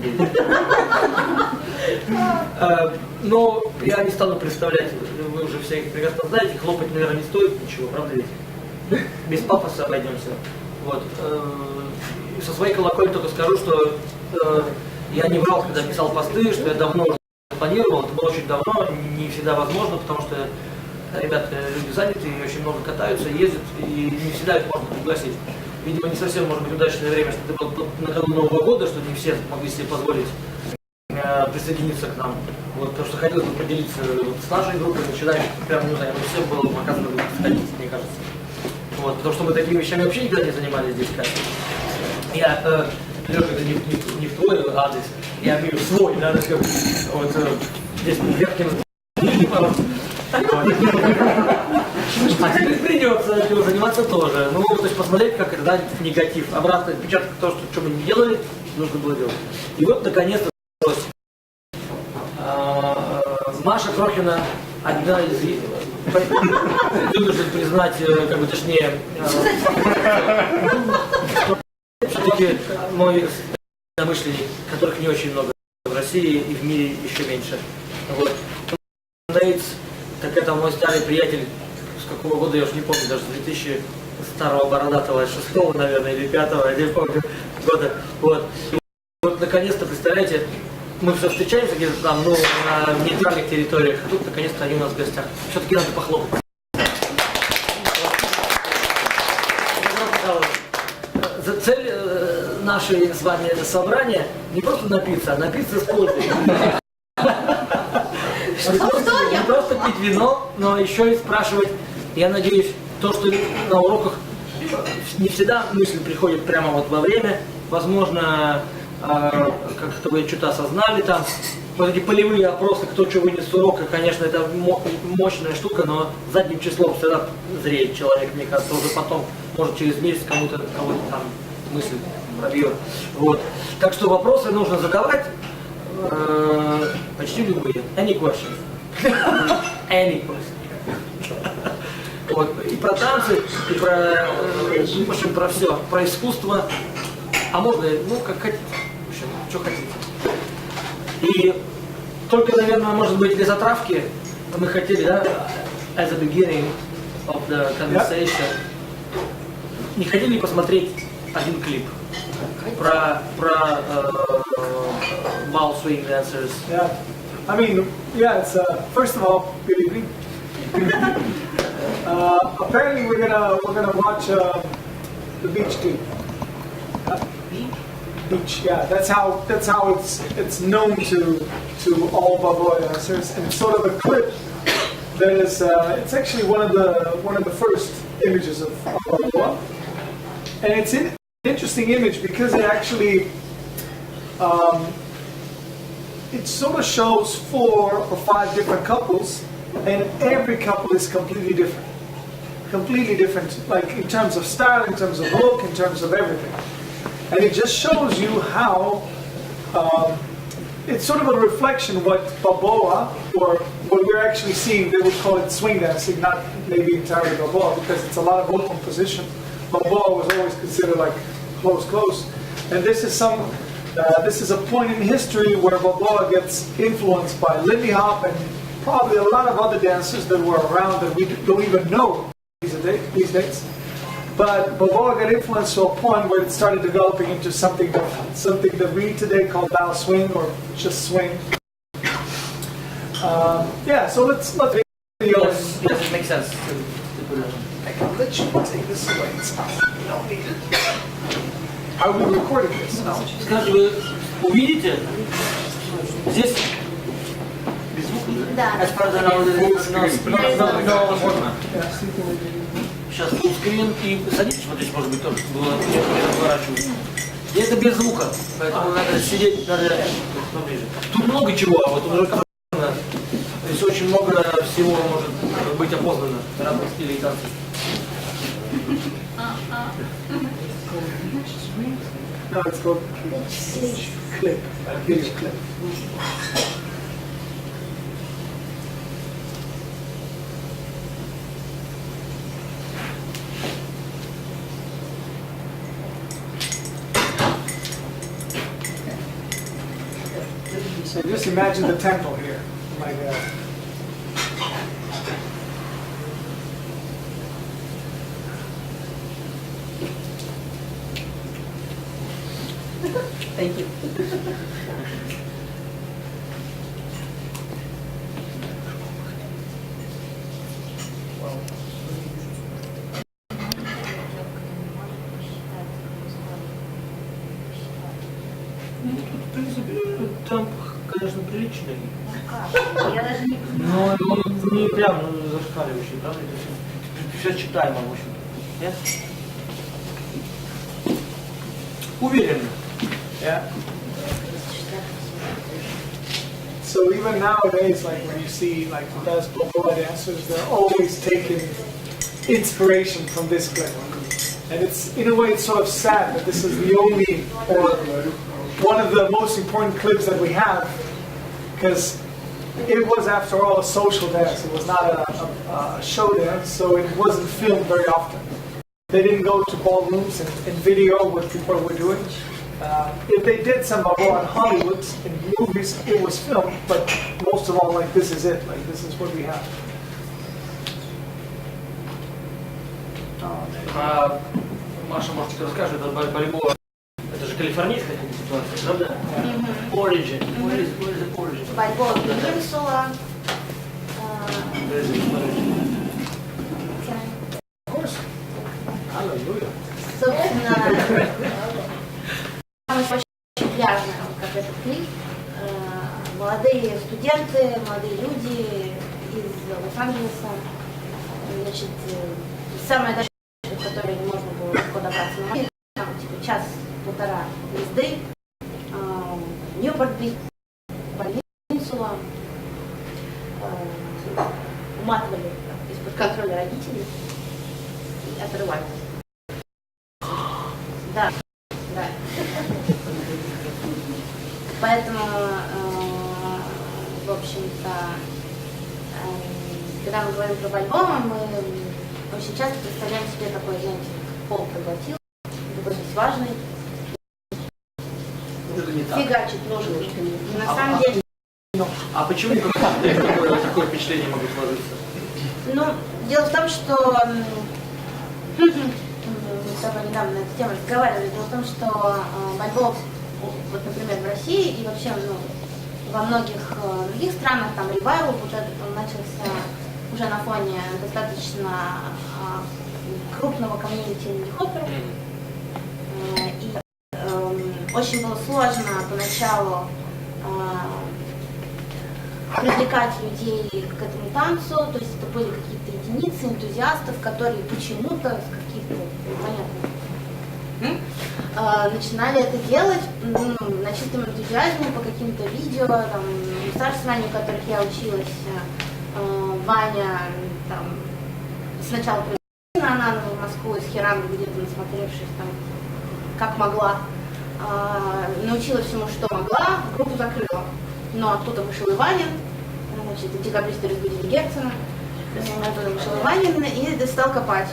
видите. Но я не стану представлять, вы уже все их прекрасно знаете, хлопать, наверное, не стоит ничего, правда ведь? Без пафоса обойдемся. Вот. Со своей колокольни только скажу, что я не врал, когда писал посты, что я давно уже планировал, это было очень давно, не всегда возможно, потому что ребята, люди заняты, очень много катаются, ездят, и не всегда их можно пригласить. Видимо, не совсем, может быть, удачное время, что это было накануне Нового года, что не все могли себе позволить присоединиться к нам. Вот, потому что хотелось бы поделиться вот, с нашей группой, начинаем, прям, не знаю, всем было бы, оказывается, сходить, мне кажется. Вот, потому что мы такими вещами вообще никогда не занимались здесь, кажется. Я, Лёша, это не в твой адрес, я имею свой, да, вот, здесь верхним а теперь придется заниматься тоже. Ну, то есть посмотреть, как это, да, негатив. Обратно отпечаток того, что мы не делали, нужно было делать. И вот, наконец-то, Маша Крохина, одна из, вынужден признать, как бы точнее, все-таки мой намышленник, которых не очень много в России и в мире еще меньше. Вот. Nejc, так это мой старый приятель, с какого года я уж не помню, даже с 2000 старого бородатого, 6-го, наверное, или 5-го, я не помню года. Вот. И вот наконец-то, представляете, мы все встречаемся где-то там, ну, на нейтральных территориях, а тут наконец-то они у нас в гостях. Все-таки надо похлопать. Цель нашей с вами собрания не просто напиться, а напиться с пользой. Не просто пить вино, но еще и спрашивать. Я надеюсь, то, что на уроках не всегда мысль приходит прямо вот во время. Возможно, как-то вы что-то осознали там. Вот эти полевые опросы, кто что вынес с урока, конечно, это мощная штука, но задним числом всегда зреет человек, мне кажется, уже потом, может, через месяц кого-то там мысль пробьет. Вот. Так что вопросы нужно задавать почти любые. Any questions? Any questions. Вот. И про танцы, и про, в общем, про все, про искусство. А можно, ну, как хотите. В общем, что хотите. И только, наверное, может быть, для затравки мы хотели, да, as a beginning of the conversation, не хотели посмотреть один клип про ball swing dancers. Yeah, I mean, yeah. It's first of all, good evening. Apparently, we're gonna watch the beach team. Beach, yeah. That's how it's known to all Balboa dancers, and it's sort of a clip that is. It's actually one of the first images of Balboa, and it's an interesting image because it actually it sort of shows 4 or 5 different couples, and every couple is completely different, like in terms of style, in terms of look, in terms of everything. And it just shows you how it's sort of a reflection of what Balboa, or what we're actually seeing, they would call it swing dancing, not maybe entirely Balboa, because it's a lot of open position. Balboa was always considered like close. And this is a point in history where Balboa gets influenced by Lindy Hop and probably a lot of other dancers that were around that we don't even know these days. But Balboa got influenced to a point where it started developing into something that we today call bow swing or just swing. Yeah, so let's Yes, it makes sense. I can let you take this away. It's not, you don't need it. Are we recording this now? Скажите, вы увидите? Здесь без звука? Да. Можно. Сейчас фуллскрин и садитесь, вот здесь может быть тоже, чтобы было не разворачиваться. И это без звука, поэтому надо сидеть, надо поближе. Тут много чего, а вот уже то есть очень много всего может быть опознано разных стилей танцев. No, it's called clip. Beach clip. So just imagine the temple here. Like Thank you. Ну, тут, в принципе, темп, конечно, приличный. Я даже не Но он не прям зашкаливающий, правда? Все читаемо, в общем. Нет? Уверен. yeah. So even nowadays, like when you see like the best Balboa dancers, they're always taking inspiration from this clip. And it's, in a way, it's sort of sad that this is the only, or one of the most important clips that we have, because it was, after all, a social dance. It was not a show dance, so it wasn't filmed very often. They didn't go to ballrooms and video what people were doing. If they did some Balboa in Hollywood, in movies, it was filmed, but most of all, like, this is it. Like, this is what we have. Маша, может, ты расскажешь, это Бальбоа, это же калифорнийская ситуация, правда? Origin. Where is the origin? Бальбоа Пенинсула. Where is the origin? Of course. Hallelujah. Собственно, очень пляжная, как этот клип. Молодые студенты, молодые люди из Лос-Анджелеса. Значит, самая дальняя, в которой можно было легко добраться на машине, там, типа час-полтора езды. Ньюпорт-Бич, Пенинсула. Уматывали из-под контроля родителей и отрывались. Да, да. Поэтому, в общем-то, когда мы говорим про Бальбоа, мы очень часто представляем себе такой, знаете, пол проглотил, такой здесь важный, фигачит ножиками. И на самом деле... А почему такое впечатление могут сложиться? Ну, дело в том, что... Мы с тобой недавно на эту тему разговаривали. Дело в том, что Бальбоа, вот, например, в России и вообще во многих других странах, там ревайвал вот этот, он начался уже на фоне достаточно крупного комьюнити инди-хопперов. И очень было сложно поначалу привлекать людей к этому танцу, то есть это были какие-то единицы энтузиастов, которые почему-то с каких-то непонятных начинали это делать на чистом энтузиазме по каким-то видео, там, старшие знания, у которых я училась, Ваня, там, сначала приехала на Ананову в Москву из Херанга, где-то насмотревшись там, как могла, научила всему, что могла, группу закрыла. Но оттуда вышел Иванин, значит, декабристы разбудили Герцена, оттуда вышел Иванин и стал копать.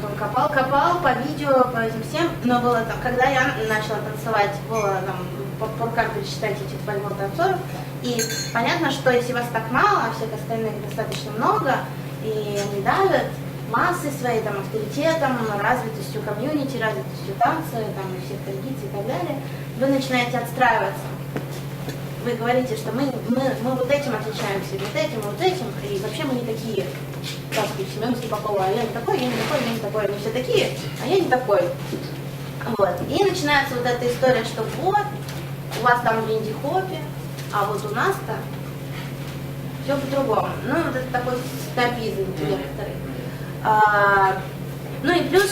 Вот он копал по видео, по этим всем, но было там, когда я начала танцевать, было там, по рукам пересчитать этих Бальбоа танцоров, и понятно, что если вас так мало, а всех остальных достаточно много, и они давят массой своей, там, авторитетом, развитостью комьюнити, развитостью танца, там, всех традиций и так далее, вы начинаете отстраиваться. Вы говорите, что мы вот этим отличаемся, вот этим, и вообще мы не такие. Как у Семена Слепакова, а я не такой, я не такой, я не такой, они все такие, а я не такой. Вот. И начинается вот эта история, что вот, у вас там в инди-хопе, а вот у нас-то все по-другому. Ну, вот это такой снобизм некоторый. Ну и плюс,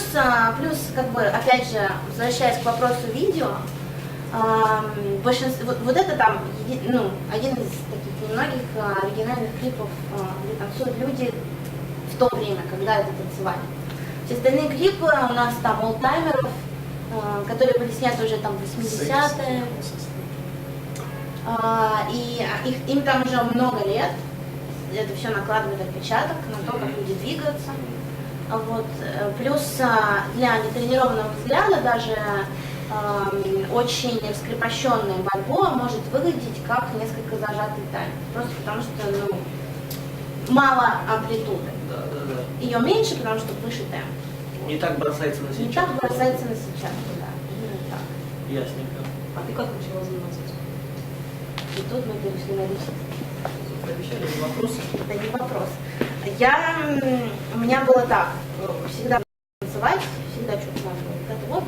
как бы, опять же, возвращаясь к вопросу видео, большинство, вот это там, ну, один из таких немногих оригинальных клипов, где танцуют люди в то время, когда это танцевали. Все остальные клипы у нас там олдтаймеров, которые были сняты уже там в 80-е, и им там уже много лет, это все накладывает отпечаток на то, как люди двигаются. Вот. Плюс для нетренированного взгляда даже очень раскрепощенная бальбоа может выглядеть как несколько зажатый танец. Просто потому что мало амплитуды. Да. Ее меньше, потому что выше темп. Не так бросается на сейчас. Не так бросается на сейчас, да. Именно так. Ясненько. А ты как начала заниматься? И тут мы перешли на личность. Обещали не вопросы? Это не вопрос. У меня было так, всегда танцевать, всегда что-то надо было вот это вот.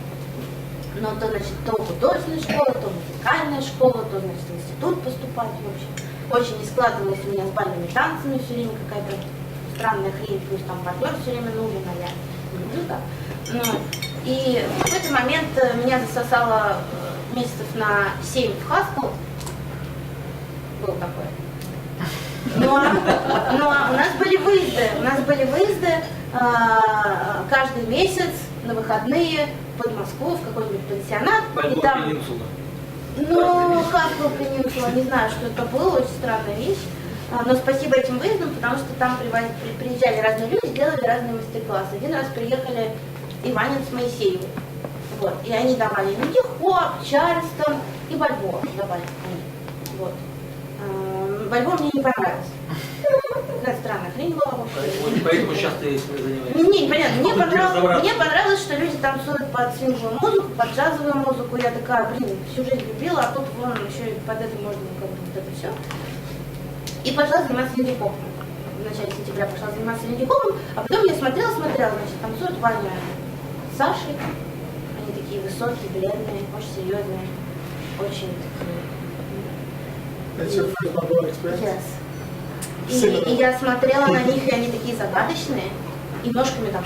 Но то, значит, то художественная школа, то музыкальная школа, то, значит, в институт поступать, в общем. Очень не складывалось у меня с бальными танцами, все время какая-то странная хрень, плюс там партнер все время нужен, а я не люблю так. И в какой-то момент меня засосало месяцев на 7 в Хаскл. Был такой. Но у нас были выезды каждый месяц на выходные под Москву в какой-нибудь пансионат. И там, Хаскл Пенинсула, не знаю, что это было, очень странная вещь. Но спасибо этим выездам, потому что там приезжали разные люди, делали разные мастер-классы. Один раз приехали Иванин с Моисеевой. Вот. И они давали линди-хоп, чарльстон и бальбоа давали. Вот. Бальбоа мне не понравилось. Такая странная хрень была вообще. Поэтому сейчас ты этим занимаешься. Не, понятно. Мне понравилось, что люди танцуют под свинговую музыку, под джазовую музыку. Я такая, всю жизнь любила, а тут вон еще и под это можно как бы вот это все. И пошла заниматься линди-хопом. В начале сентября пошла заниматься линди-хопом, а потом я смотрела, значит, танцуют Ваня с Сашей. Они такие высокие, бледные, очень серьезные, очень такие. That's your first Balboa experience? Yes. И я смотрела на них, и они такие загадочные, и ножками там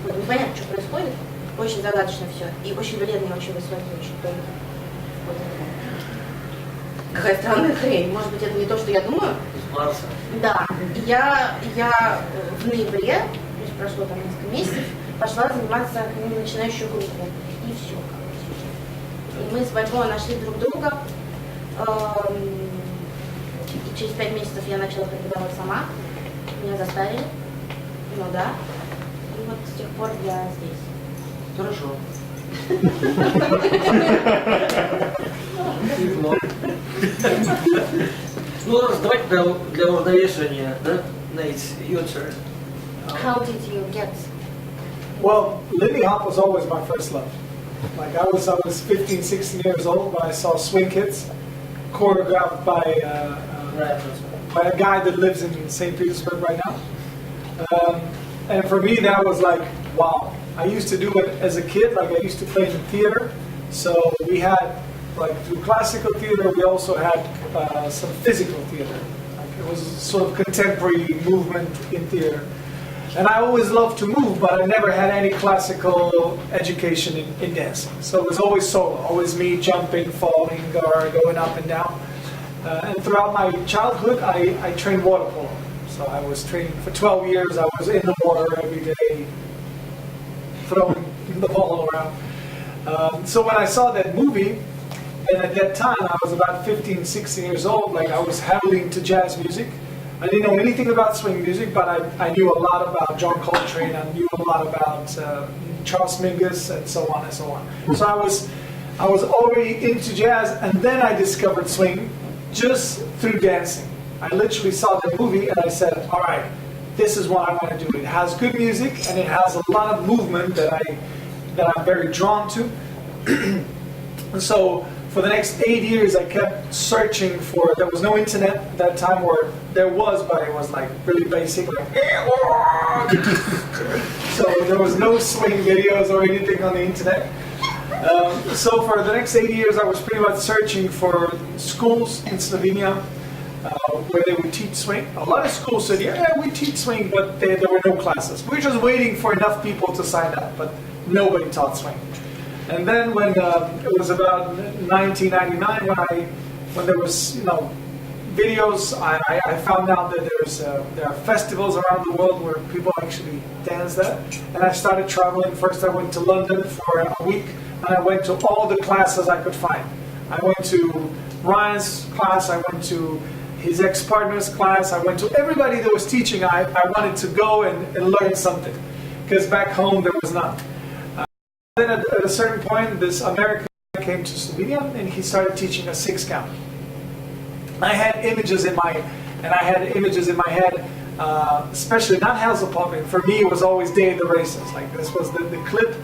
вот, непонятно, что происходит. Очень загадочно все. И очень бледные, очень высокие, очень тонкие. Вот это. Какая странная хрень. Может быть, это не то, что я думаю. Из Марса. Да. Я в ноябре, то есть прошло там несколько месяцев, пошла заниматься к ним начинающую группу. И все, короче. И мы с Бальбоа нашли друг друга. И через 5 месяцев я начала преподавать сама. Меня заставили. Ну да. И вот с тех пор я здесь. Хорошо. Ну, давайте для уравновешивания, да, Nejc, your turn. How did you get? Well, Lindy Hop was always my first love. Like I was 15, 16 years old when I saw Swing Kids, choreographed by a guy that lives in St. Petersburg right now. And for me, that was like, wow. I used to do it as a kid, like I used to play in theater. So we had, like through classical theater, we also had some physical theater. Like it was sort of contemporary movement in theater. And I always loved to move, but I never had any classical education in dancing. So it was always solo, always me jumping, falling, or going up and down. And throughout my childhood, I trained water polo. So I was training for 12 years. I was in the water every day, throwing the ball around. So when I saw that movie, and at that time I was about 15, 16 years old, like I was heavily into jazz music. I didn't know anything about swing music, but I knew a lot about John Coltrane. I knew a lot about Charles Mingus and so on and so on. So I was already into jazz, and then I discovered swing just through dancing. I literally saw the movie and I said, all right, this is what I want to do. It has good music and it has a lot of movement that I'm very drawn to. And so for the next 8 years, I kept searching for, there was no internet at that time, or there was, but it was like really basic, like, so there was no swing videos or anything on the internet. So for the next 8 years, I was pretty much searching for schools in Slovenia where they would teach swing. A lot of schools said, yeah, we teach swing, but there were no classes. We were just waiting for enough people to sign up, but nobody taught swing. And then when it was about 1999, when there was videos, I found out that there are festivals around the world where people actually dance that. And I started traveling. First I went to London for a week, and I went to all the classes I could find. I went to Ryan's class, I went to his ex-partner's class, I went to everybody that was teaching. I wanted to go and learn something, because back home there was none. then at a certain point, this American came to Slovenia and he started teaching us 6 count. I had images in my head, especially not Hazelpop. For me, it was always Day of the Races. Like this was the clip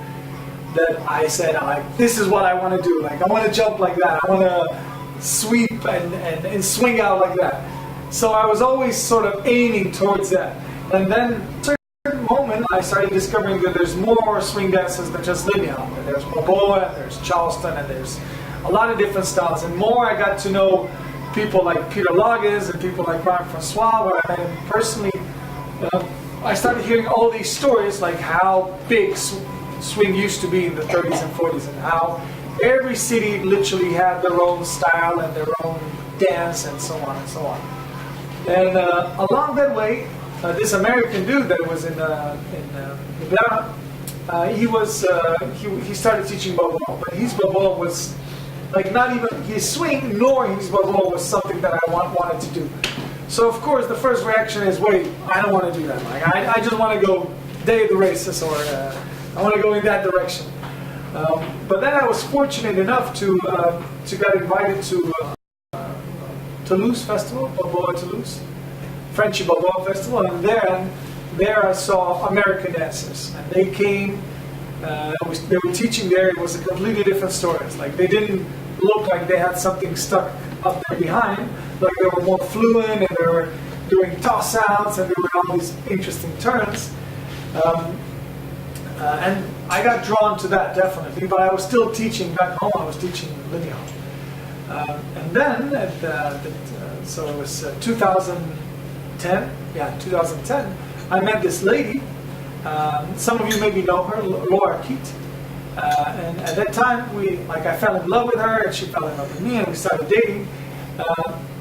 that I said, this is what I want to do. Like I want to jump like that. I want to sweep and swing out like that. So I was always sort of aiming towards that. And then at a certain moment, I started discovering that there's more swing dances than just Lindy Hop. There's Balboa, and there's Charleston, and there's a lot of different styles. And more I got to know people like Peter Loggins and people like Marc Francois, where I met him personally. I started hearing all these stories, like how big swing used to be in the 30s and 40s, and how every city literally had their own style and their own dance and so on and so on. And along that way, this American dude that was in Ljubljana, he started teaching Balboa, but his Balboa was like not even his swing nor his Balboa was something that I wanted to do. So of course the first reaction is, wait, I don't want to do that. Like I just want to go Day of the Races, or I want to go in that direction. But then I was fortunate enough to get invited to Toulouse Festival, Balboa Toulouse, Frenchy Balboa Festival, and there I saw American dancers, and they came. They were teaching there. It was a completely different story. It's like they didn't look like they had something stuck up there behind. Like they were more fluent, and they were doing toss outs, and they were all these interesting turns. And I got drawn to that definitely. But I was still teaching back home. I was teaching Lindy Hop. And then, so it was 2010. Yeah, 2010. I met this lady. Some of you maybe know her, Laura Keat. And at that time, I fell in love with her, and she fell in love with me, and we started dating.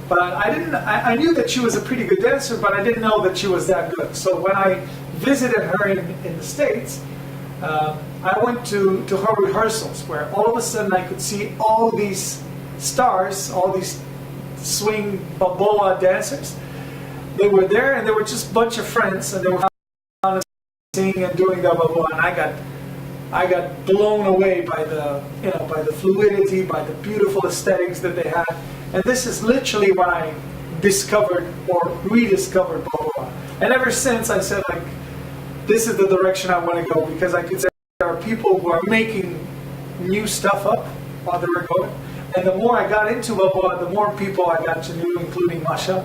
But I knew that she was a pretty good dancer, but I didn't know that she was that good. So when I visited her in the States, I went to her rehearsals, where all of a sudden I could see all these stars, all these swing Balboa dancers. They were there, and they were just a bunch of friends, and they were singing and doing the Balboa, and I got blown away by the fluidity, by the beautiful aesthetics that they had. And this is literally when I discovered or rediscovered Balboa. And ever since I said, like, this is the direction I want to go, because I could say there are people who are making new stuff up while they were going. And the more I got into Balboa, the more people I got to know, including Masha.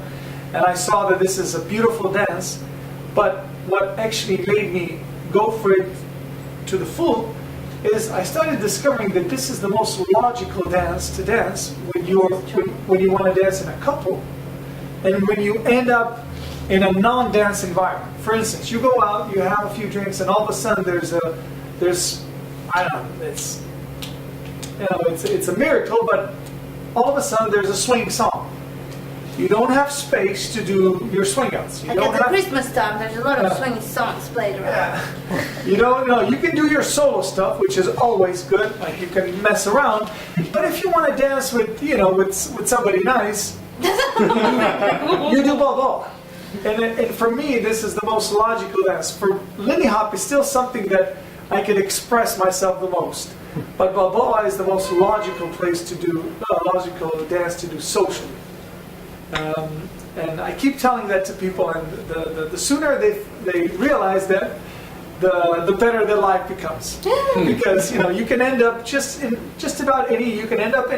And I saw that this is a beautiful dance. But what actually made me go for it to the full is I started discovering that this is the most logical dance to dance when you want to dance in a couple, and when you end up in a non-dance environment. For instance, you go out, you have a few drinks, and all of a sudden there's I don't know, it's a miracle, but all of a sudden there's a swing song. You don't have space to do your swing outs. Like at the Christmas time, there's a lot of swing songs played around. Yeah. You don't know. You can do your solo stuff, which is always good. Like you can mess around. But if you want to dance with somebody nice, you do Balboa. And for me, this is the most logical dance. For Lindy Hop is still something that I can express myself the most. But Balboa is the most logical logical dance to do socially. And I keep telling that to people, and the sooner they realize that, the better their life becomes. Because you can end up just about any. You can end up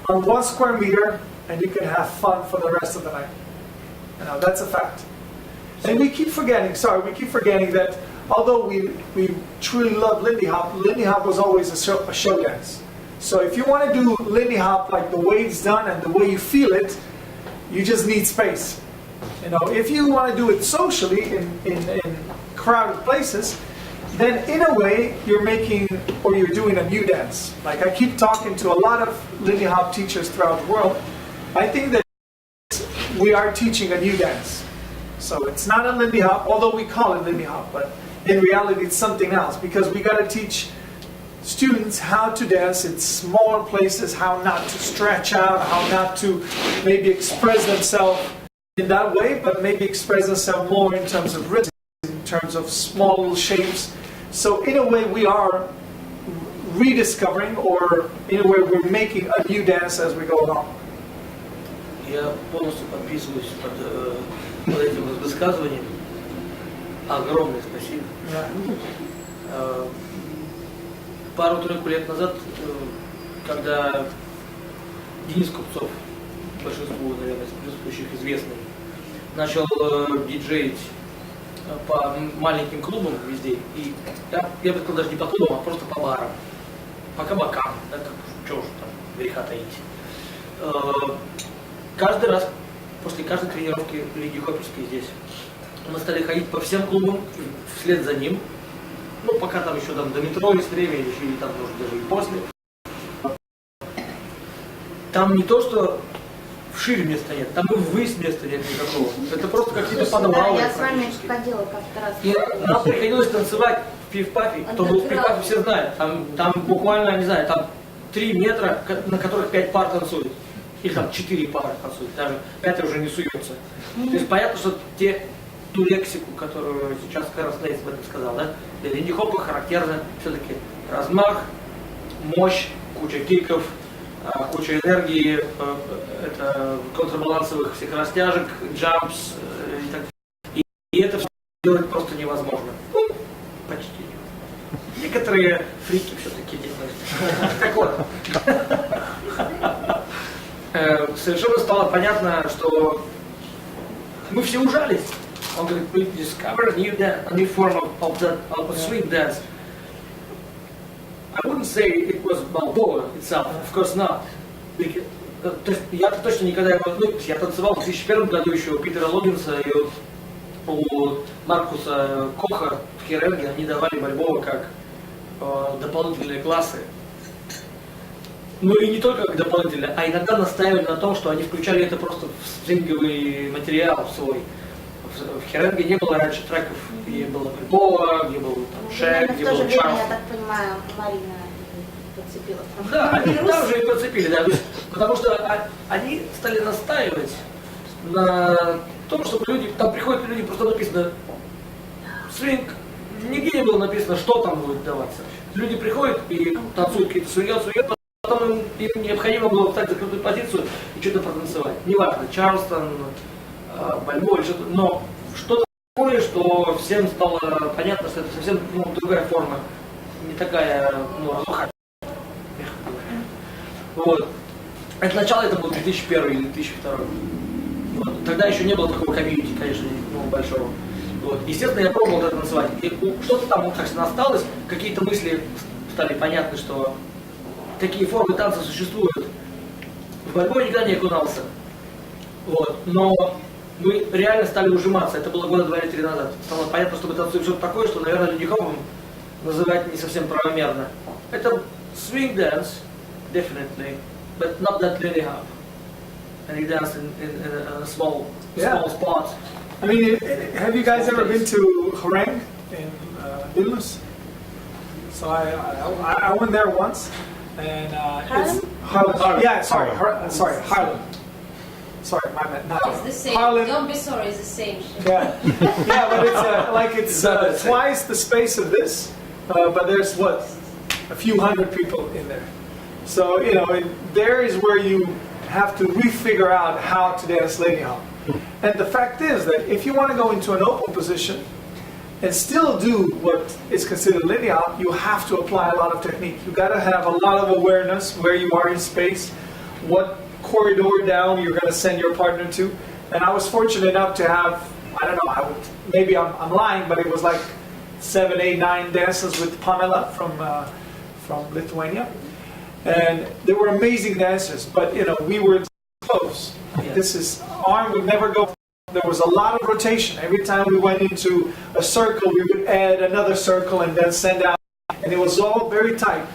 on 1 square meter, and you can have fun for the rest of the night. That's a fact. And we keep forgetting that although we truly love Lindy Hop was always a show dance. So if you want to do Lindy Hop like the way it's done and the way you feel it, you just need space. If you want to do it socially in crowded places, then in a way you're doing a new dance. Like I keep talking to a lot of Lindy Hop teachers throughout the world. I think that we are teaching a new dance. So it's not a Lindy Hop, although we call it Lindy Hop, but in reality it's something else, because we got to teach students how to dance in smaller places, how not to stretch out, how not to maybe express themselves in that way, but maybe express themselves more in terms of rhythm, in terms of small shapes. So in a way we are rediscovering, or in a way we're making a new dance as we go along. Я полностью подписываюсь под этим высказыванием. Огромное спасибо. Пару-тройку лет назад, когда Денис Купцов, большинству, наверное, из присутствующих известный, начал диджеить по маленьким клубам везде, и я бы сказал, даже не по клубам, а просто по барам, по кабакам, да, что уж там греха таить. Каждый раз, после каждой тренировки Лиги Хопперской здесь, мы стали ходить по всем клубам вслед за ним, ну, пока там еще там до метро есть время, или там, может, даже и после. Там не то, что вширь места нет, там и ввысь места нет никакого. Это просто какие-то подвалы. Я с вами ходила как-то раз. И нам приходилось танцевать в пив-пафе. Кто был в пив-пафе, все знают. Там буквально, не знаю, там 3 метра, на которых 5 пар танцуют. Или там 4 пары танцуют, даже 5 уже не суется. То есть понятно, что ту лексику, которую сейчас как раз Nejc об этом сказал, да, для линди-хопа характерно все-таки размах, мощь, куча киков, куча энергии, это контрбалансовых всех растяжек, джампс и так далее. И это все делать просто невозможно. Ну, почти невозможно. Некоторые фрики все-таки делают. Так вот. Совершенно стало понятно, что мы все ужались. Он говорит, we discovered a new form of swing dance. I wouldn't say it was Balboa itself, of course not. То есть я точно никогда его... Ну, я танцевал в 2001 году еще у Питера Логинса и у Маркуса Коха в Херенге. Они давали Бальбоа как дополнительные классы. Ну и не только как дополнительные, а иногда настаивали на том, что они включали это просто в свинговый материал свой. В Херенге не было раньше треков, где было Бальбоа, где был там Шек, где был Чарльз. Я так понимаю, Марина подцепила. Да, они там же и подцепили, да. Потому что они стали настаивать на том, чтобы люди, там приходят люди, просто написано свинг, нигде не было написано, что там будет даваться. Люди приходят и танцуют какие-то свиньет, потом им необходимо было встать в закрытую позицию и что-то протанцевать. Неважно, Чарльстон, Бальбоа или что-то, но что-то такое, что всем стало понятно, что это совсем другая форма, не такая, разуха. Вот. Это начало, это был 2001 или 2002. Вот. Тогда еще не было такого комьюнити, конечно, большого. Вот. Естественно, я пробовал это танцевать. И что-то там, конечно, осталось, какие-то мысли стали понятны, что такие формы танца существуют. В борьбу я никогда не окунался. Вот. Но мы реально стали ужиматься. Это было года 2 или 3 назад. Стало понятно, что мы танцуем что-то такое, что, наверное, линди-хопом называть не совсем правомерно. Это swing dance, definitely, but not that lindy hop. And you dance in a small spot. I mean, have you guys ever been to Hareng in Vilnius? So I went there once, and it's Harlem. Yeah, sorry, Harlem. Sorry, my bad. Not It's the same. Harlem. Don't be sorry, it's the same. Yeah, yeah, but it's twice the space of this, but there's a few hundred people in there. So there is where you have to refigure out how to dance Lindy Hop. And the fact is that if you want to go into an open position and still do what is considered Lindy Hop, you have to apply a lot of technique. You got to have a lot of awareness where you are in space, what corridor down you're going to send your partner to. And I was fortunate enough to have, I don't know, maybe I'm lying, but it was like 7, 8, 9 dances with Pamela from Lithuania. And they were amazing dancers, but we were close. Yeah. Arm would never go. There was a lot of rotation. Every time we went into a circle, we would add another circle and then send out. And it was all very tight,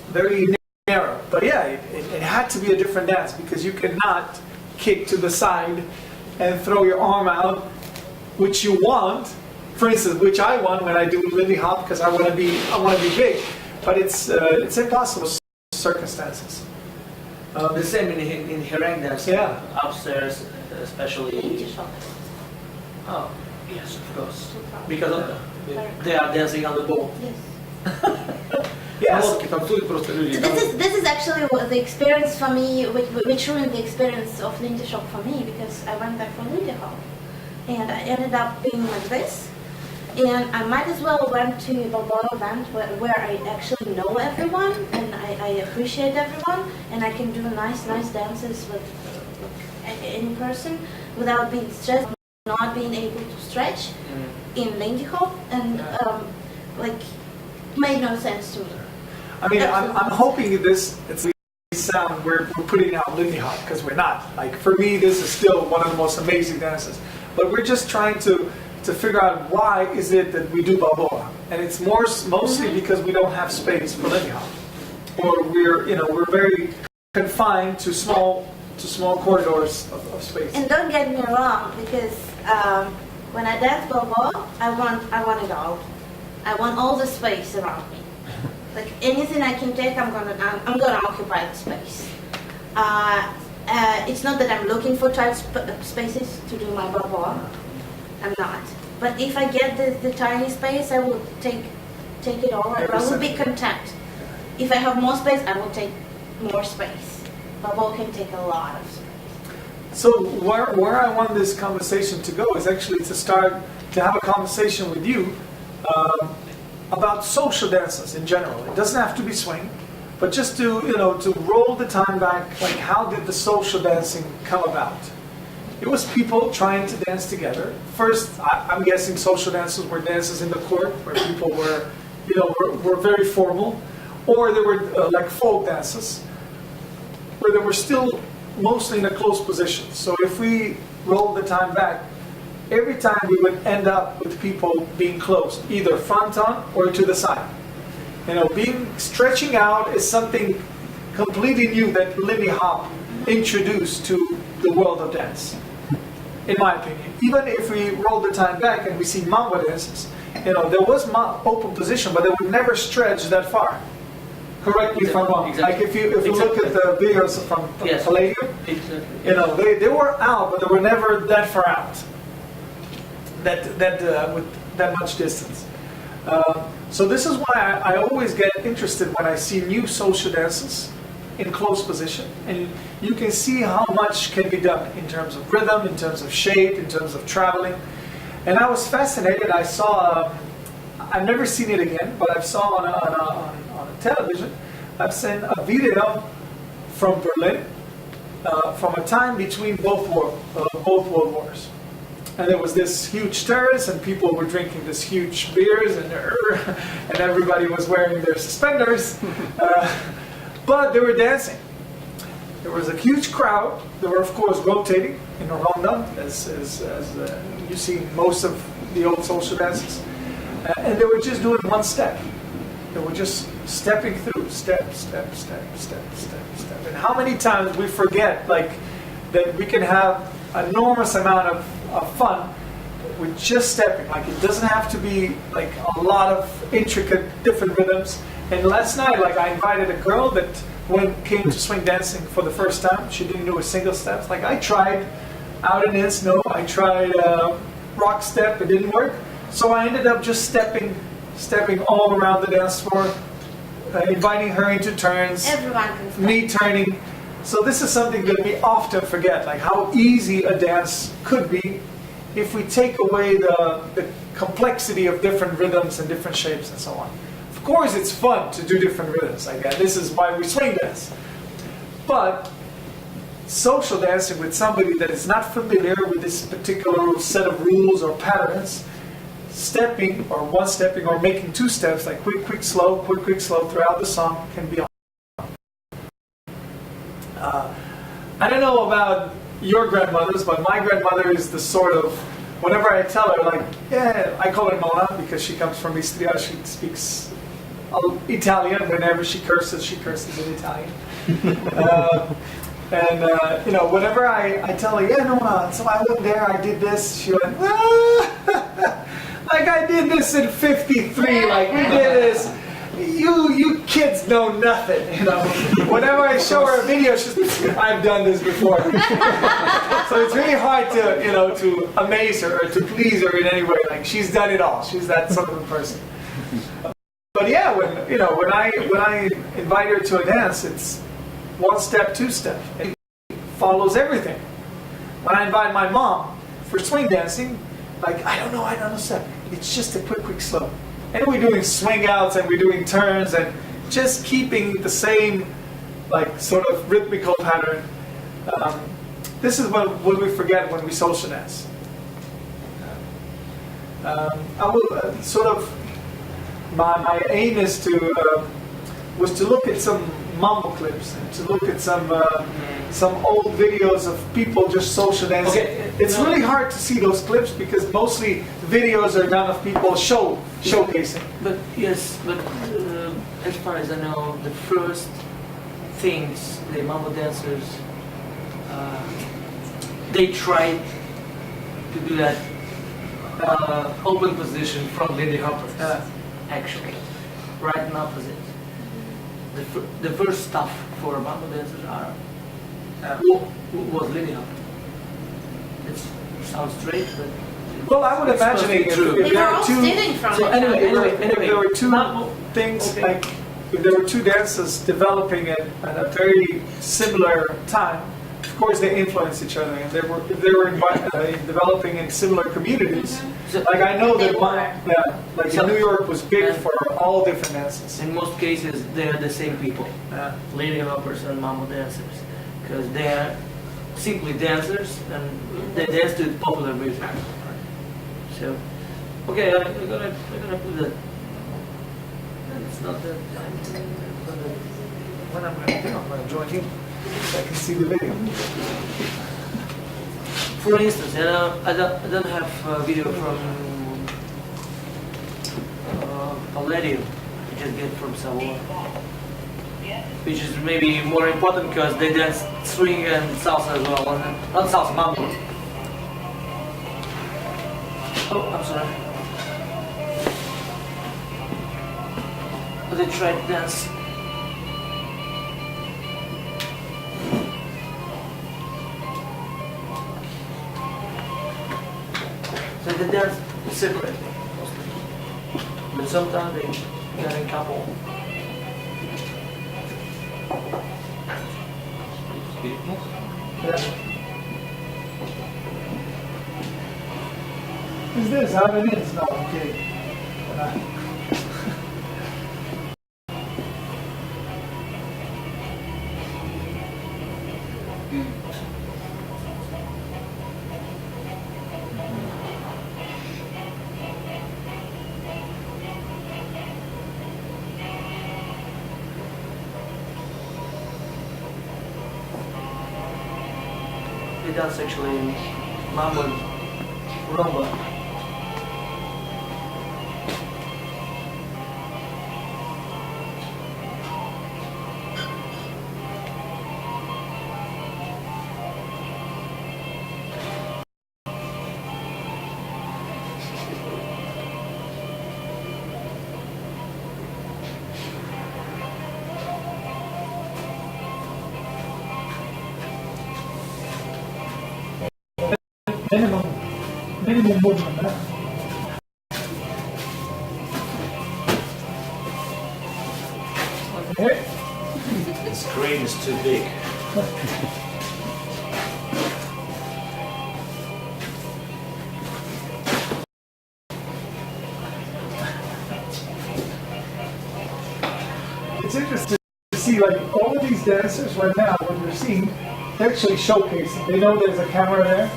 very narrow. But yeah, it had to be a different dance because you cannot kick to the side and throw your arm out, which you want. For instance, which I want when I do Lindy Hop because I want to be big. But it's impossible circumstances. The same in Hereng dance. Yeah. Upstairs, especially. Oh, yes, of course. Because they are dancing on the ball. Yes. На лодке танцуют просто люди. This is actually the experience for me, which ruined the experience of Lindy Shop for me, because I went there for Lindy Hop, and I ended up being like this. And I might as well went to a Balboa event where I actually know everyone and I appreciate everyone, and I can do nice dances with any person without being stressed, not being able to stretch in Lindy Hop, and made no sense to me. I mean, I'm hoping it's sound we're putting out Lindy Hop, because we're not. Like, for me, this is still one of the most amazing dances. But we're just trying to figure out why is it that we do Balboa. And it's mostly because we don't have space for Lindy Hop. Or we're very confined to small corridors of space. And don't get me wrong, because when I dance Balboa, I want it all. I want all the space around me. Like, anything I can take, I'm gonna occupy the space. It's not that I'm looking for tight spaces to do my Balboa. I'm not. But if I get the tiny space, I will take it all. I will be content. If I have more space, I will take more space. Balboa can take a lot of space. So where I want this conversation to go is actually to have a conversation with you about social dances in general. It doesn't have to be swing, but just to roll the time back. Like, how did the social dancing come about? It was people trying to dance together. First, I'm guessing social dances were dances in the court where people were very formal, or there were like folk dances where they were still mostly in a closed position. So if we roll the time back, every time we would end up with people being closed, either front on or to the side. Stretching out is something completely new that Lindy Hop introduced to the world of dance, in my opinion. Even if we roll the time back and we see mambo dances, there was open position, but they would never stretch that far. Correct me if I'm wrong. Exactly. Like, if you look at the videos from Yes. Palladium, Exactly. they were out, but they were never that far out. With that much distance. So this is why I always get interested when I see new social dances in close position, and you can see how much can be done in terms of rhythm, in terms of shape, in terms of traveling. And I was fascinated. I saw, I've never seen it again, but I saw on a television, I've seen a video from Berlin, from a time between both world wars. And there was this huge terrace, and people were drinking this huge beers, and everybody was wearing their suspenders, but they were dancing. There was a huge crowd. They were, of course, rotating in a ronda, as you see in most of the old social dances, and they were just doing one step. They were just stepping through, step, step, step, step, step, step. And how many times we forget, like, that we can have an enormous amount of fun with just stepping. Like, it doesn't have to be like a lot of intricate different rhythms. And last night, like, I invited a girl that came to swing dancing for the first time. She didn't do a single step. Like, I tried out and in snow. I tried rock step. It didn't work. So I ended up just stepping all around the dance floor, inviting her into turns. Everyone can step. Me turning. So this is something that we often forget, like how easy a dance could be if we take away the complexity of different rhythms and different shapes and so on. Of course, it's fun to do different rhythms. Again, this is why we swing dance. But social dancing with somebody that is not familiar with this particular set of rules or patterns, stepping or one-stepping or making two steps, like quick, quick, slow throughout the song can be I don't know about your grandmothers, but my grandmother is the sort of, whenever I tell her, like, yeah, I call her Mona because she comes from Istria, she speaks Italian. Whenever she curses in Italian. Whenever I tell her, yeah, Mona, so I went there, I did this, she went, like, I did this in 53, like, we did this. You kids know nothing, Whenever I show her a video, she's like, I've done this before. So it's really hard to amaze her or to please her in any way. Like, she's done it all. She's that sort of a person. But yeah, when I invite her to a dance, it's one step, two step. It follows everything. When I invite my mom for swing dancing, like I don't know step. It's just a quick slow. And we're doing swing outs and we're doing turns and just keeping the same like sort of rhythmical pattern. This is what we forget when we social dance. I will sort of my aim is was to look at some mambo clips and to look at some old videos of people just social dancing. Okay, it's really hard to see those clips because mostly videos are done of people showcasing. But yes, as far as I know, the first things the mambo dancers they tried to do that open position from Lindy Hopper. Actually, right and opposite. The first stuff for mambo dancers was Lindy Hopper. It sounds strange, but well, I would imagine if there are two. So anyway, If there were two things okay. like if there were two dances developing at a very similar time, of course they influence each other, and they were developing in similar communities. Like I know that in New York was big for all different dances. In most cases, they are the same people, Lindy Hoppers and mambo dancers, because they are simply dancers and they dance to popular music. So, okay, I'm gonna put that. It's not that. When I'm going to join you, so I can see the video. For instance, I don't have a video from Palladio. I just get from Savoy, which is maybe more important because they dance swing and salsa as well, and not salsa, mambo. Oh, I'm sorry. But they try to dance. So they dance separately, mostly. But sometimes they get in couple. Is this how it is? No, I'm kidding. They dance actually in mambo and rumba. Minimum movement, huh? Okay. The screen is too big. It's interesting to see like all of these dancers right now, what you're seeing, they're actually showcasing. They know there's a camera there.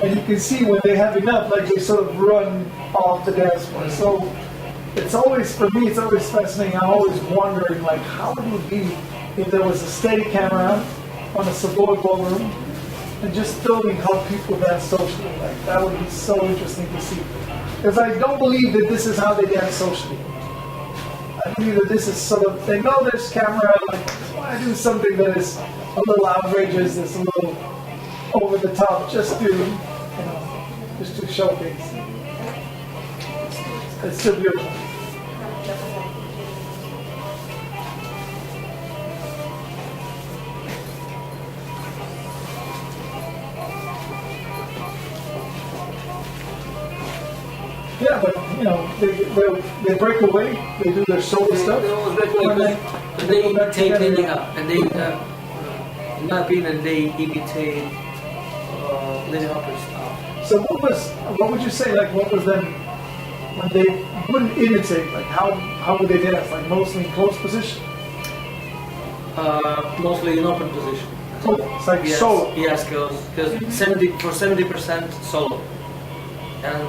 And you can see when they have enough, like they sort of run off the dance floor. So it's always, for me, it's always fascinating. I'm always wondering, like, how it would be if there was a steady camera on a Savoy ballroom and just filming how people dance socially. Like, that would be so interesting to see. Because I don't believe that this is how they dance socially. I believe that this is sort of, they know there's camera, like, why do something that is a little outrageous, that's a little over the top, just to showcase. It's still beautiful. Yeah, but they break away, they do their solo stuff. And they imitate Lindy Hop, and they, in my opinion, they imitate Lindy Hopper's style. So what would you say, like, what was then, when they wouldn't imitate, like, how would they dance? Like, mostly in close position? Mostly in open position. It's like Yes, solo. Yes, because 70% solo. And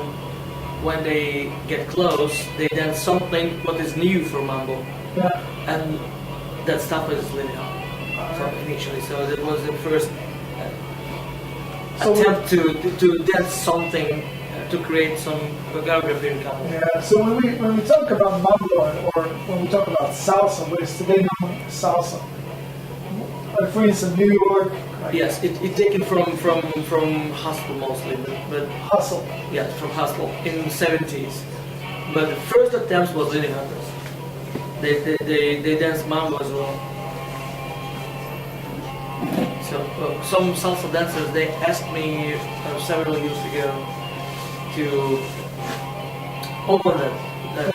when they get close, they dance something what is new for mambo. Yeah. And that stuff is Lindy Hop. So initially, so it was the first So attempt to dance something to create some choreography in Cabo. Yeah, so when we talk about mambo or when we talk about salsa, what is today known as salsa? Like for instance, New York. Like Yes, it's taken from Hustle mostly, but hustle. yeah, from Hustle in the 70s. But the first attempts was Lindy Hoppers. They danced mambo as well. So some salsa dancers, they asked me several years ago to open the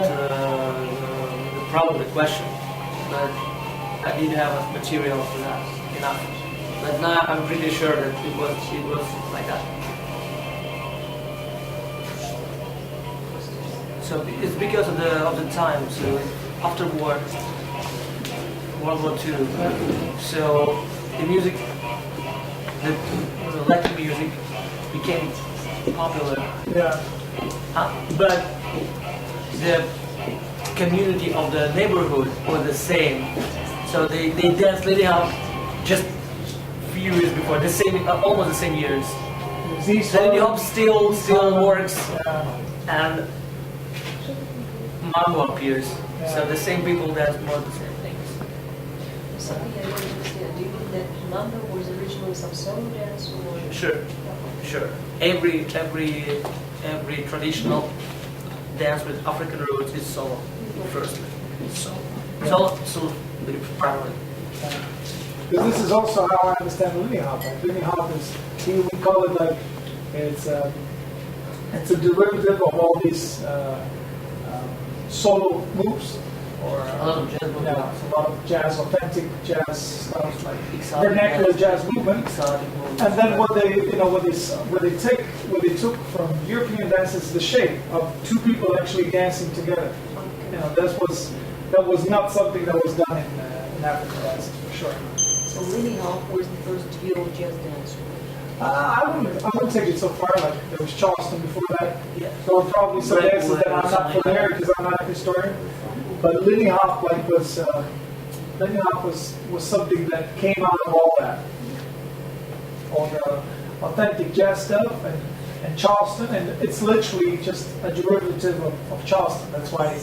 problem, the question, but I didn't have material for that enough. But now I'm pretty sure that it was like that. So it's because of the time. So after World War II, so the music, the Latin music became popular. Yeah. But the community of the neighborhood was the same. So they danced Lindy Hop just a few years before, the same, almost the same years. Lindy Hop still works, and mambo appears. So the same people dance more the same things. Something I don't understand. Do you mean that mambo was originally some solo dance or? Sure. Every traditional dance with African roots is solo. Firstly, solo primarily. Because this is also how I understand Lindy Hop. Like Lindy Hop is, we call it like it's a derivative of all these solo moves, or A lot of jazz movement. a lot of jazz, authentic jazz stuff, like Exotic vernacular jazz movement. Exotic movement. And then what they took from European dances, the shape of two people actually dancing together. That was not something that was done in African dances for sure. So Lindy Hop was the first real jazz dance. I wouldn't take it so far. Like there was Charleston before that. Yeah. There were probably some Right, dances that I'm not familiar because I'm not a historian. But Lindy Hop was something that came out of all that, all the authentic jazz stuff and Charleston, and it's literally just a derivative of Charleston. That's why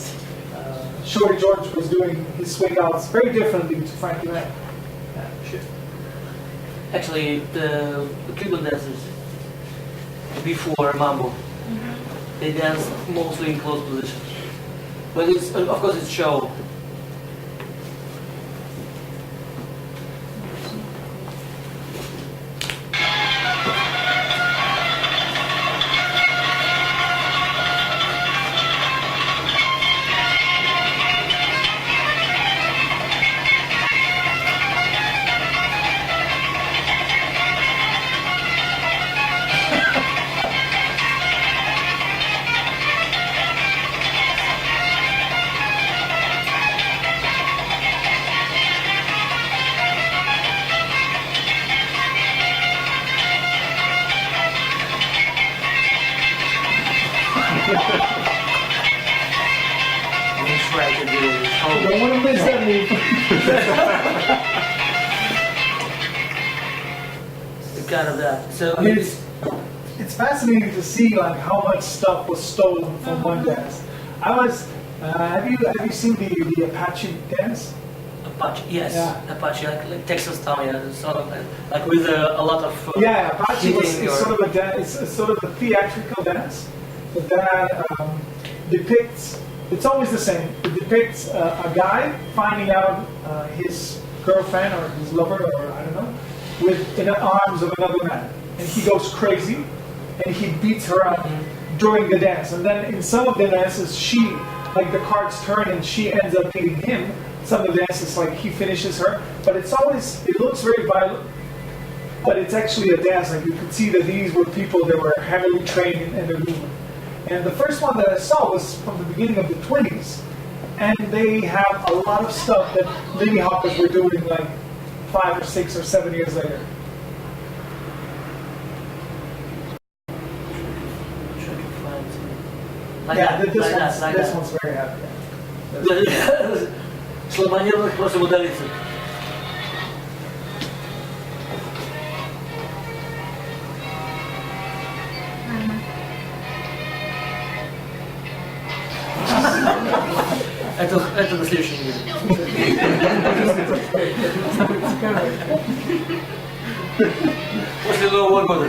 Shorty George was doing his swing outs very differently to Frankie Ray. Sure. Actually, the Cuban dancers before mambo, they dance mostly in close position. But it's of course it's show. Try to do I don't want to miss that move. kind of that. So I mean, it's fascinating to see like how much stuff was stolen from one dance. Have you seen the Apache dance? Apache, yes, Yeah. Apache, like Texas style, yeah, sort of like with a lot of Yeah, Apache was hitting it's or- sort of a dance. It's sort of a theatrical dance, but that depicts. It's always the same. It depicts a guy finding out his girlfriend or his lover or I don't know, in the arms of another man, and he goes crazy, and he beats her up during the dance. And then in some of the dances, like the cards turn and she ends up hitting him. Some of the dances, like he finishes her. But it looks very violent, but it's actually a dance. Like you could see that these were people that were heavily trained in the movement. And the first one that I saw was from the beginning of the 20s. And they have a lot of stuff that Lindy Hoppers were doing like 5 or 6 or 7 years later. This one's very happy. Слабонервных просим удалиться. Это на следующей неделе. После Нового года.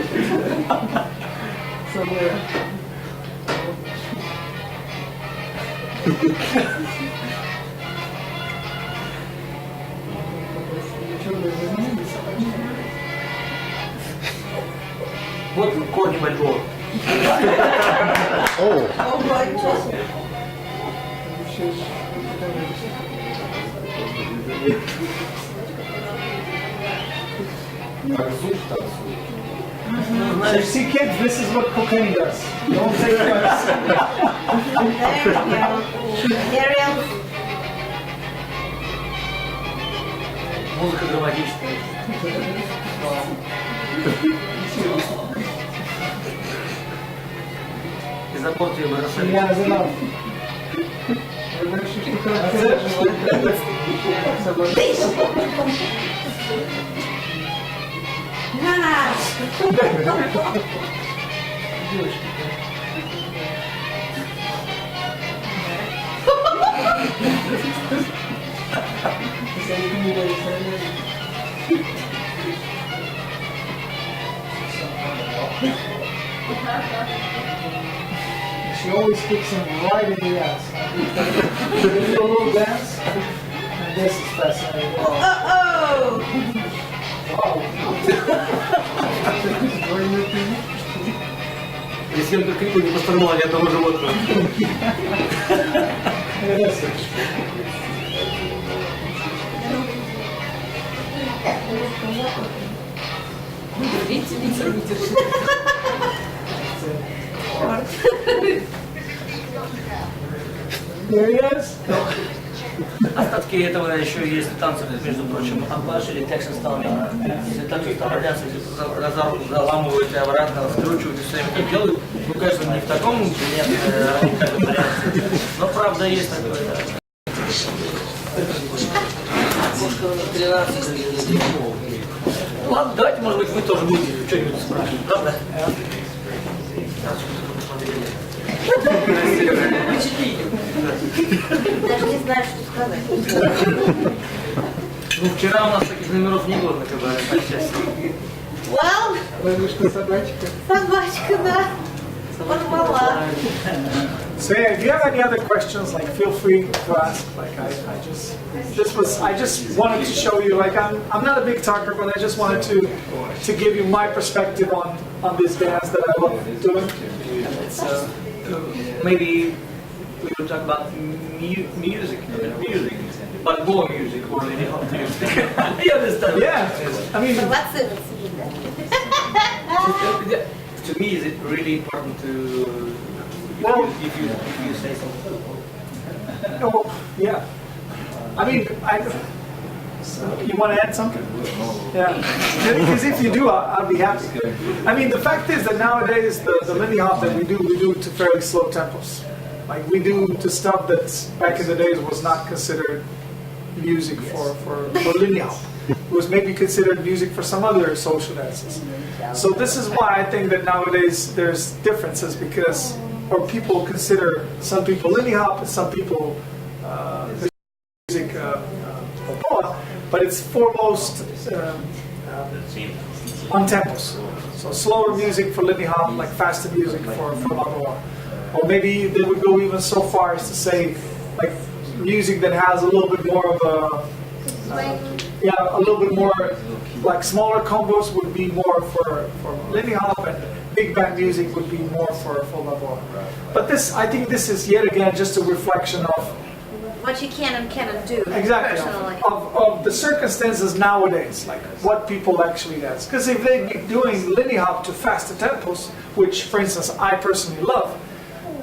Вот корни большого. So you see, kids, this is what cocaine does. Don't take drugs. Музыка драматическая. И запомните ее бросали. Yeah, that's enough. She always kicks him right in the ass. They do a little dance, and this is fascinating. Wow. И съемка клипа не пострадала ни одного животного. There he is. Остатки этого еще есть танцы, между прочим, амбаш или Texas сталми. Если танцы родятся, за руку заламывают и обратно скручивают и все время так делают. Ну, конечно, не в таком радикальном варианте, но правда есть такое, да. Может, 13. Ладно, давайте, может быть, вы тоже будете что-нибудь спрашивать, правда? Даже не знаю, что сказать. Ну, вчера у нас таких номеров не было на КБР, по счастью. Вау! Ловушка собачка. Собачка, да. Порвала. So yeah, if you have any other questions, like feel free to ask. Like I just wanted to show you. Like I'm not a big talker, but I just wanted to give you my perspective on this dance that I love doing. It's, maybe we will talk about music, but more music or really hot music. You understand? Yeah, I mean, to me, is it really important to if you say something? oh, yeah. I mean, you want to add something? Yeah, because if you do, I'll be happy. I mean, the fact is that nowadays the Lindy Hop that we do to fairly slow tempos. Like we do to stuff that back in the days was not considered music for Lindy Hop. It was maybe considered music for some other social dances. So this is why I think that nowadays there's differences because, or people consider some people Lindy Hop and some people music popoa, but it's foremost on tempos. So slower music for Lindy Hop, like faster music for popoa. Or maybe they would go even so far as to say, like music that has a little bit more of a, a little bit more, like smaller combos would be be more for Lindy Hop, and big band music would be more for Balboa. But I think this is yet again just a reflection of what you can and cannot do. exactly Personally. of the circumstances nowadays, like what people actually dance. Because if they be doing Lindy Hop to faster tempos, which for instance I personally love,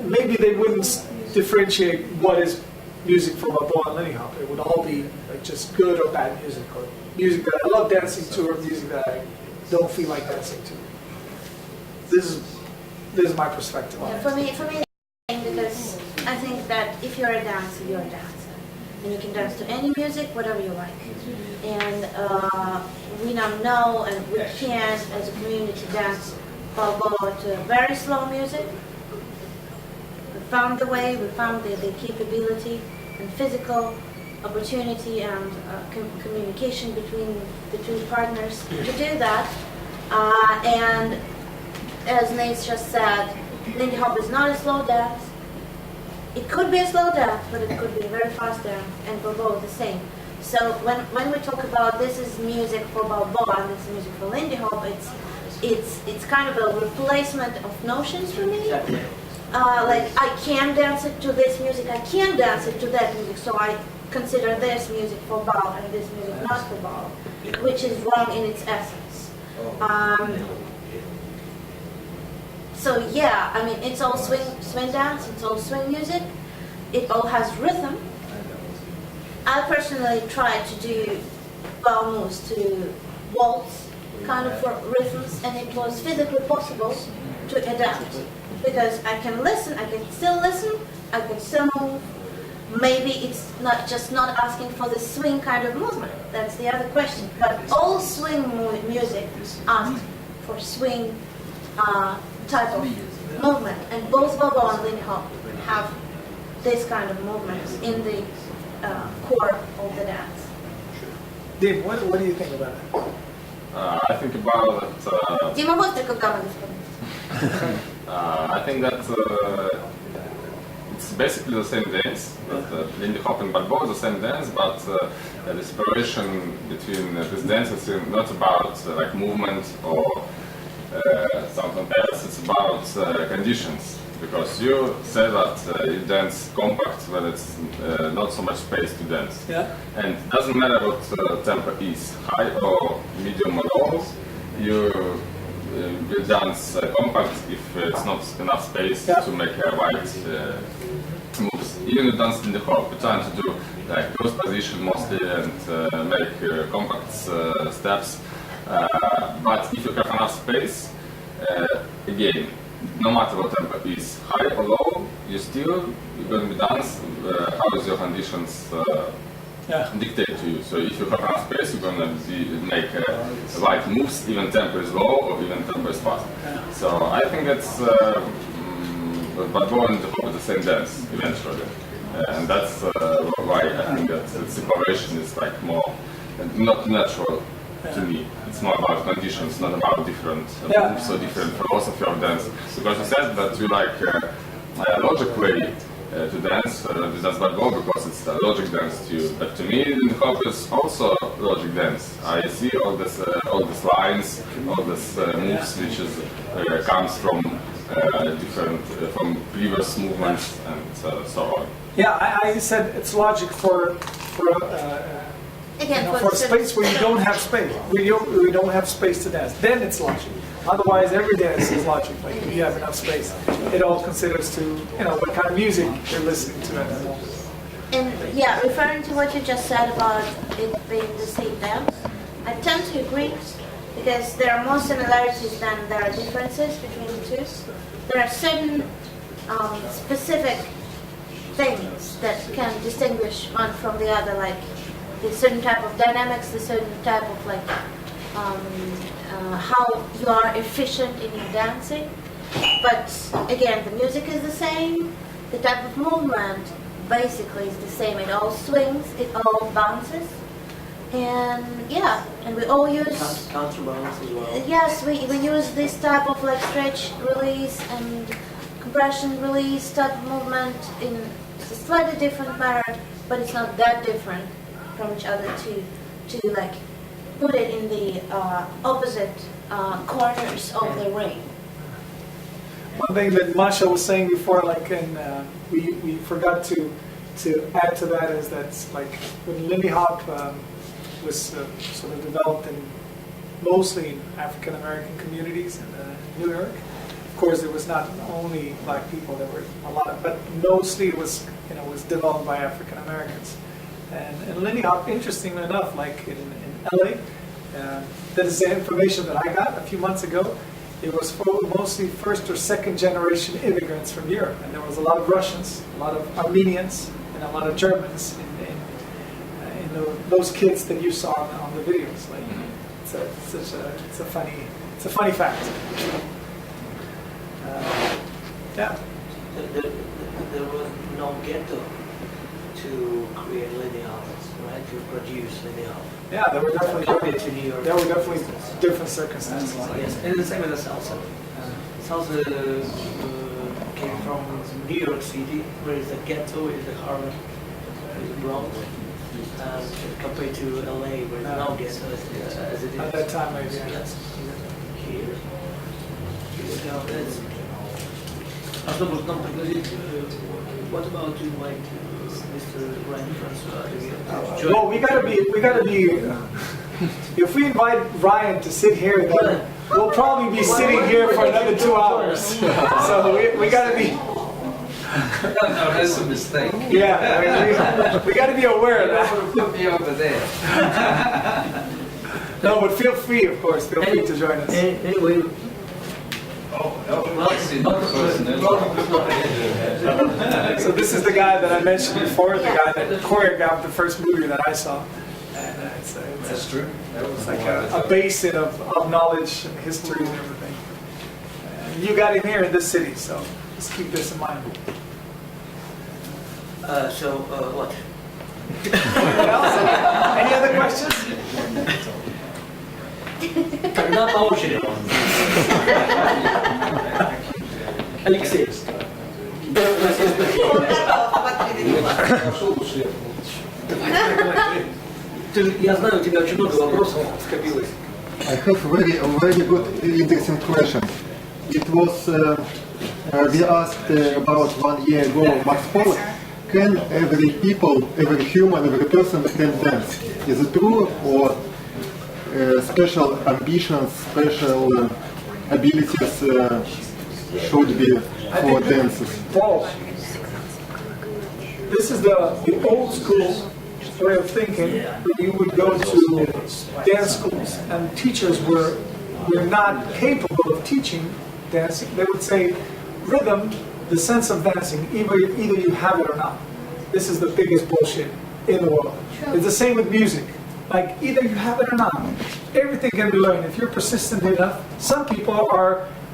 maybe they wouldn't differentiate what is music for Balboa and Lindy Hop. It would all be like just good or bad music, or music that I love dancing to, or music that I don't feel like dancing to. This is my perspective on Yeah, it. for me, because I think that if you're a dancer, you're a dancer, and you can dance to any music, whatever you like. And we now know, and we can, as a community, dance Balboa to very slow music. We found the way, we found the capability and physical opportunity and communication between partners to do that. And as Nejc just said, Lindy Hop is not a slow dance. It could be a slow dance, but it could be a very fast dance, and Balboa is the same. So when we talk about this is music for Balboa and this is music for Lindy Hop, it's kind of a replacement of notions for me. Like I can dance it to this music, I can dance it to that music, so I consider this music for Bal and this music not for Bal, which is wrong in its essence. So yeah, I mean, it's all swing dance, it's all swing music, it all has rhythm. I personally tried to do Bal moves to waltz kind of for rhythms, and it was physically possible to adapt because I can listen, I can still listen, I can still move. Maybe it's not asking for the swing kind of movement. That's the other question. But all swing music asks for swing type of movement, and both Balboa and Lindy Hop have this kind of movements in the core of the dance. Dim, what do you think about it? I think about that. Дима, быстренько, дамы и господа. I think that it's basically the same dance. That Lindy Hop and Balboa is the same dance, but the separation between these dances is not about like movement or something else. It's about conditions. Because you say that you dance compact when it's not so much space to dance. Yeah. And it doesn't matter what tempo is, high or medium or low, you will dance compact if it's not enough space to make a wide moves. Even you dance in the hop, you're trying to do like close position mostly and make compact steps. But if you have enough space, again, no matter what tempo is, high or low, you're going to be dance how is your conditions dictate to you. So if you have enough space, you're going to make right moves, even tempo is low or even tempo is fast. So I think that's Balboa and the hop is the same dance eventually, and that's why I think that the separation is like more not natural. To me, it's more about conditions, not about different moves or different philosophy of dance. Because you said that you like a logic way to dance, to dance Balboa because it's a logic dance to you. But to me, Lindy Hop is also logic dance. I see all these lines, all these moves, which is comes from different from previous movements and so on. Yeah, I said it's logic for Again, for a space where you don't have space. We don't have space to dance. Then it's logic. Otherwise, every dance is logic. Like if you have enough space, it all considers to what kind of music you're listening to at that moment. And yeah, referring to what you just said about it being the same dance, I tend to agree because there are more similarities than there are differences between the two. There are certain specific things that can distinguish one from the other, like the certain type of dynamics, the certain type of like how you are efficient in your dancing. But again, the music is the same, the type of movement basically is the same. It all swings, it all bounces, and yeah, and we all use Counterbalance as well. yes, we use this type of like stretch, release, and compression, release type of movement in a slightly different manner, but it's not that different from each other to like put it in the opposite corners of the ring. One thing that Masha was saying before, like, and we forgot to add to that is that, like, when Lindy Hop was sort of developed mostly in African American communities in New York. Of course, there was not only black people. There were a lot of, but mostly it was developed by African Americans. And Lindy Hop, interestingly enough, like in LA, that is the information that I got a few months ago. It was for mostly first or second generation immigrants from Europe, and there was a lot of Russians, a lot of Armenians, and a lot of Germans in those kids that you saw on the videos. Like, it's a funny fact. Yeah. There was no ghetto to create Lindy Hop, right? To produce Lindy Hop. Yeah, there were definitely different circumstances. Yes, and the same with the salsa. Salsa came from New York City, where is the ghetto, is the Harlem, is the Bronx, compared to LA, where it's now ghetto as it is. At that time, maybe. Yes. Here Основно нам предложить, what about you, like Mr. Ryan Francois? Well, we gotta be. If we invite Ryan to sit here, then we'll probably be sitting here for another 2 hours. So we gotta be. No, that's a mistake. Yeah, we gotta be aware of that. Put me over there. No, but feel free, of course. Feel free to join us. Anyway. So this is the guy that I mentioned before, the guy that choreographed the first movie that I saw. And That's true. it's like a basin of knowledge and history and everything. And you got him here in this city, so just keep this in mind. What? Anyone else? Any other questions? Тогда по очереди. Алексей. Я знаю, у тебя очень много вопросов скопилось. I have very good, interesting question. It was we asked about 1 year ago, Max Paul, can every human, every person can dance? Is it true, or special ambitions, special abilities should be for dancers? Paul, this is the old school way of thinking. You would go to dance schools, and teachers were not capable of teaching dancing. They would say, rhythm, the sense of dancing, either you have it or not. This is the biggest bullshit in the world. It's the same with music. Like, either you have it or not. Everything can be learned if you're persistent enough. Some people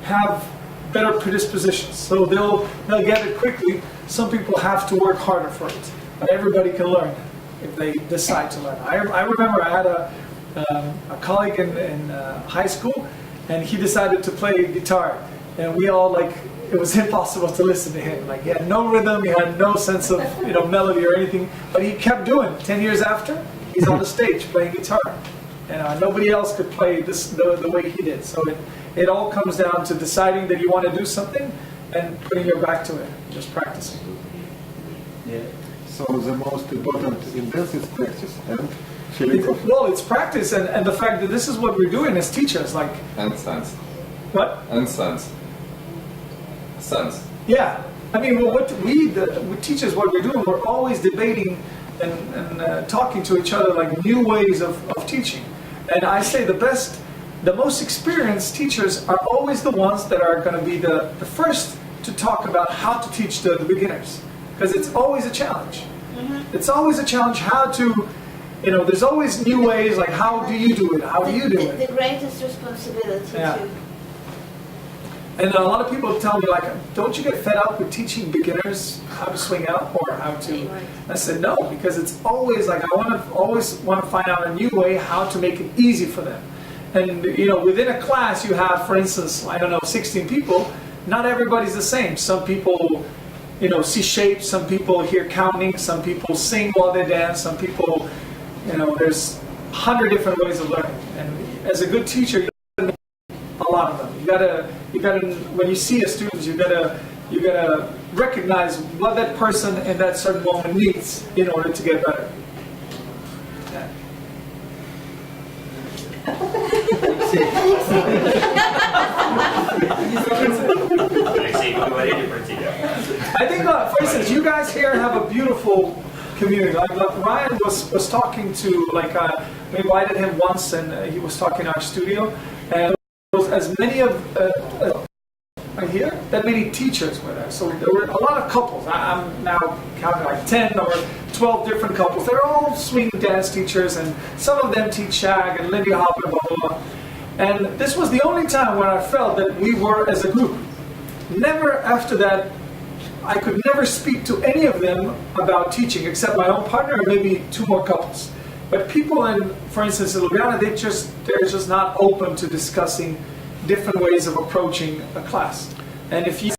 have better predispositions, so they'll get it quickly. Some people have to work harder for it. But everybody can learn if they decide to learn. I remember I had a colleague in high school, and he decided to play guitar, and we all it was impossible to listen to him. Like, he had no rhythm, he had no sense of melody or anything, but he kept doing it. 10 years after, he's on the stage playing guitar, and nobody else could play this the way he did. So it all comes down to deciding that you want to do something and putting your back to it, just practicing. Yeah. So the most important in dance is practice and feeling of... Well, it's practice and the fact that this is what we're doing as teachers, like... And sense. What? And sense. Sense. Yeah. I mean, well, what we teachers, what we're doing, we're always debating and talking to each other, like new ways of teaching. And I say the most experienced teachers are always the ones that are going to be the first to talk about how to teach the beginners. Because it's always a challenge. Mm-hmm. It's always a challenge how to, there's always new ways, like how do you do it? How do you do it? The greatest responsibility too. And a lot of people tell me, like, don't you get fed up with teaching beginners how to swing out or how to... I said, no, because it's always like, I always want to find out a new way how to make it easy for them. And, within a class you have, for instance, 16 people, not everybody's the same. Some people, see shapes, some people hear counting, some people sing while they dance, some people, there's 100 different ways of learning. And as a good teacher, you gotta know a lot of them. You gotta when you see a student, you gotta recognize what that person in that certain moment needs in order to get better. Yeah. Алексей, мы говорили про тебя. I think, for instance, you guys here have a beautiful community. Like Ryan was talking to, we invited him once, and he was talking in our studio, and there was as many of right here, that many teachers were there. So there were a lot of couples. I'm now counting like 10 or 12 different couples. They're all swing dance teachers, and some of them teach shag and Lindy Hop and blah, blah, blah. And this was the only time when I felt that we were as a group. Never after that, I could never speak to any of them about teaching except my own partner or maybe 2 more couples. But people for instance, in Ljubljana, they're just not open to discussing different ways of approaching a class. And if you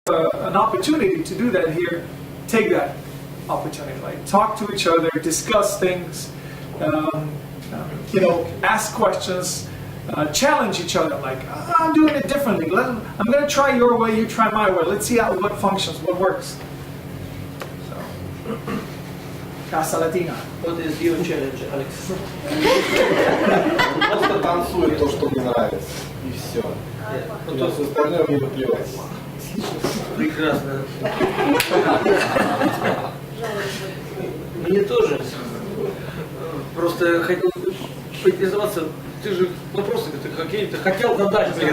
have an opportunity to do that here, take that opportunity. Like talk to each other, discuss things, ask questions, challenge each other. Like, I'm doing it differently. I'm going to try your way, you try my way. Let's see what functions, what works. So, Casa Latina. What is your challenge, Alex? Просто танцуй то, что мне нравится. И все. То есть остальное мне наплевать. Прекрасно. Мне тоже. Просто я хотел поинтересоваться, ты же вопросы какие-то хотел задать мне.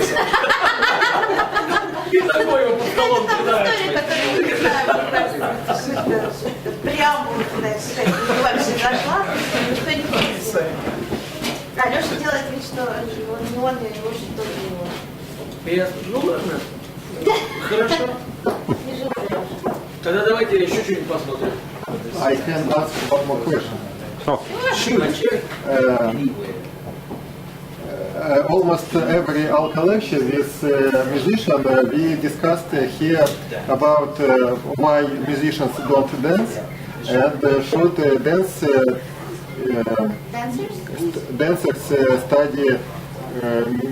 И такой его под столом кидаешь. Преамбулу туда вообще зашла, никто не хочет. А Леша делает вид, что не он, и Леша тоже не он. Я, ну ладно. Хорошо. Тогда давайте еще что-нибудь посмотрим. I can ask one more question. Almost every our collection with musician, we discussed here about why musicians don't dance and should dancers study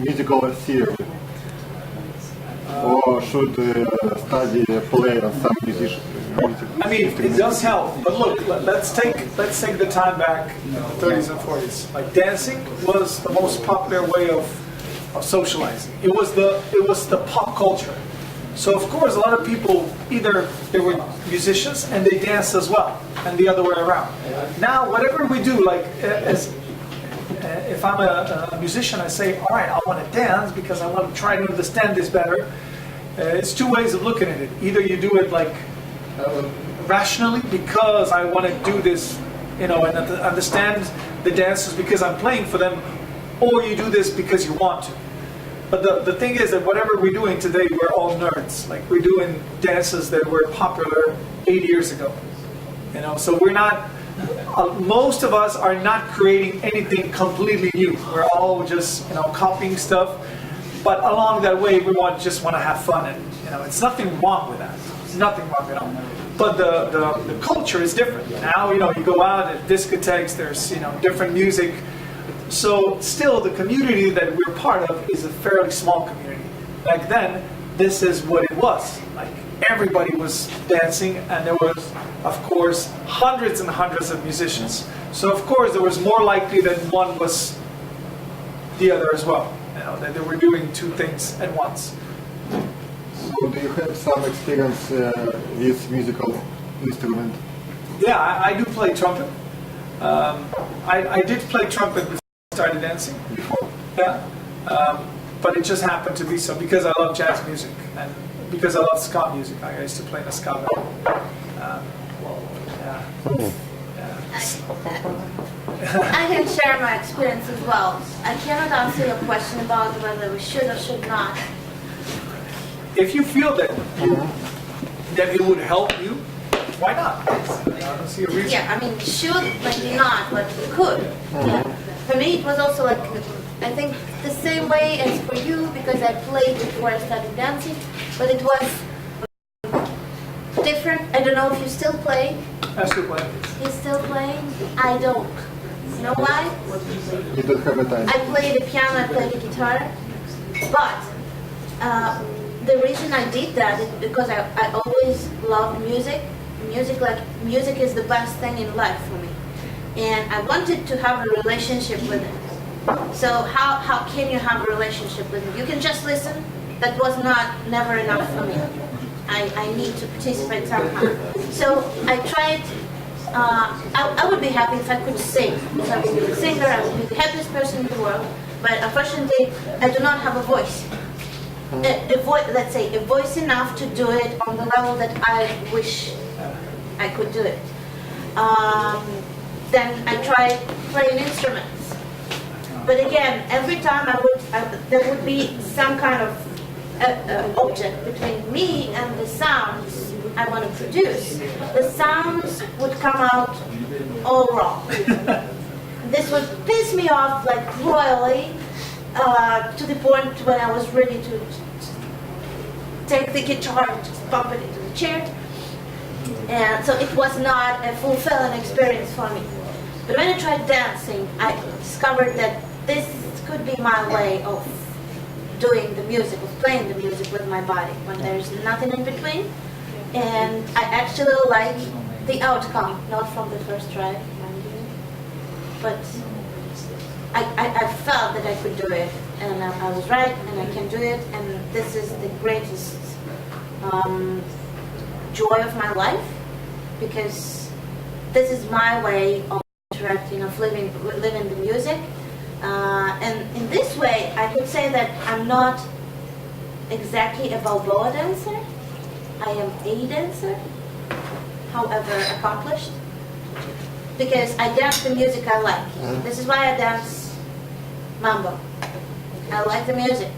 musical theory or should study play on some musician. I mean, it does help, but look, let's take the time back, 30s and 40s. Like dancing was the most popular way of socializing. It was the pop culture. So of course, a lot of people either they were musicians and they danced as well, and the other way around. Now, whatever we do, like if I'm a musician, I say, all right, I want to dance because I want to try to understand this better. It's 2 ways of looking at it. Either you do it like rationally because I want to do this, and understand the dances because I'm playing for them, or you do this because you want to. But the thing is that whatever we're doing today, we're all nerds. Like we're doing dances that were popular 80 years ago. So we're not. Most of us are not creating anything completely new. We're all just copying stuff. But along that way, we just want to have fun, and it's nothing wrong with that. It's nothing wrong at all. But the culture is different. Now you go out at discotheques. There's different music. So still, the community that we're part of is a fairly small community. Back then, this is what it was. Like everybody was dancing, and there was, of course, hundreds and hundreds of musicians. So of course, there was more likely that one was the other as well. That they were doing 2 things at once. So do you have some experience with musical instrument? Yeah, I do play trumpet. I did play trumpet before I started dancing. Yeah, but it just happened to be so because I love jazz music and because I love ska music. I used to play in a ska band. I can share my experience as well. I cannot answer your question about whether we should or should not. If you feel that it would help you, why not? I don't see a reason. Yeah, I mean, should, maybe not, but could. For me, it was also like, I think the same way as for you, because I played before I started dancing, but it was different. I don't know if you still play. I still play. You're still playing? I don't. You know why? You don't have a time. I play the piano, I play the guitar, but the reason I did that is because I always loved music. Music is the best thing in life for me. And I wanted to have a relationship with it. So how can you have a relationship with it? You can just listen. That was never enough for me. I need to participate somehow. So I tried, I would be happy if I could sing. If I would be a singer, I would be the happiest person in the world. But unfortunately, I do not have a voice. Let's say a voice enough to do it on the level that I wish I could do it. Then I tried playing instruments. But again, every time there would be some kind of object between me and the sounds I want to produce. The sounds would come out all wrong. This would piss me off like royally, to the point when I was ready to take the guitar and just bump it into the chair. And so it was not a fulfilling experience for me. But when I tried dancing, I discovered that this could be my way of doing the music, of playing the music with my body, when there's nothing in between. And I actually like the outcome, not from the first try, mind you. But I felt that I could do it, and I was right, and I can do it, and this is the greatest joy of my life, because this is my way of interacting, of living the music. And in this way, I could say that I'm not exactly a Balboa dancer. I am a dancer, however accomplished, because I dance the music I like. This is why I dance mambo. I like the music.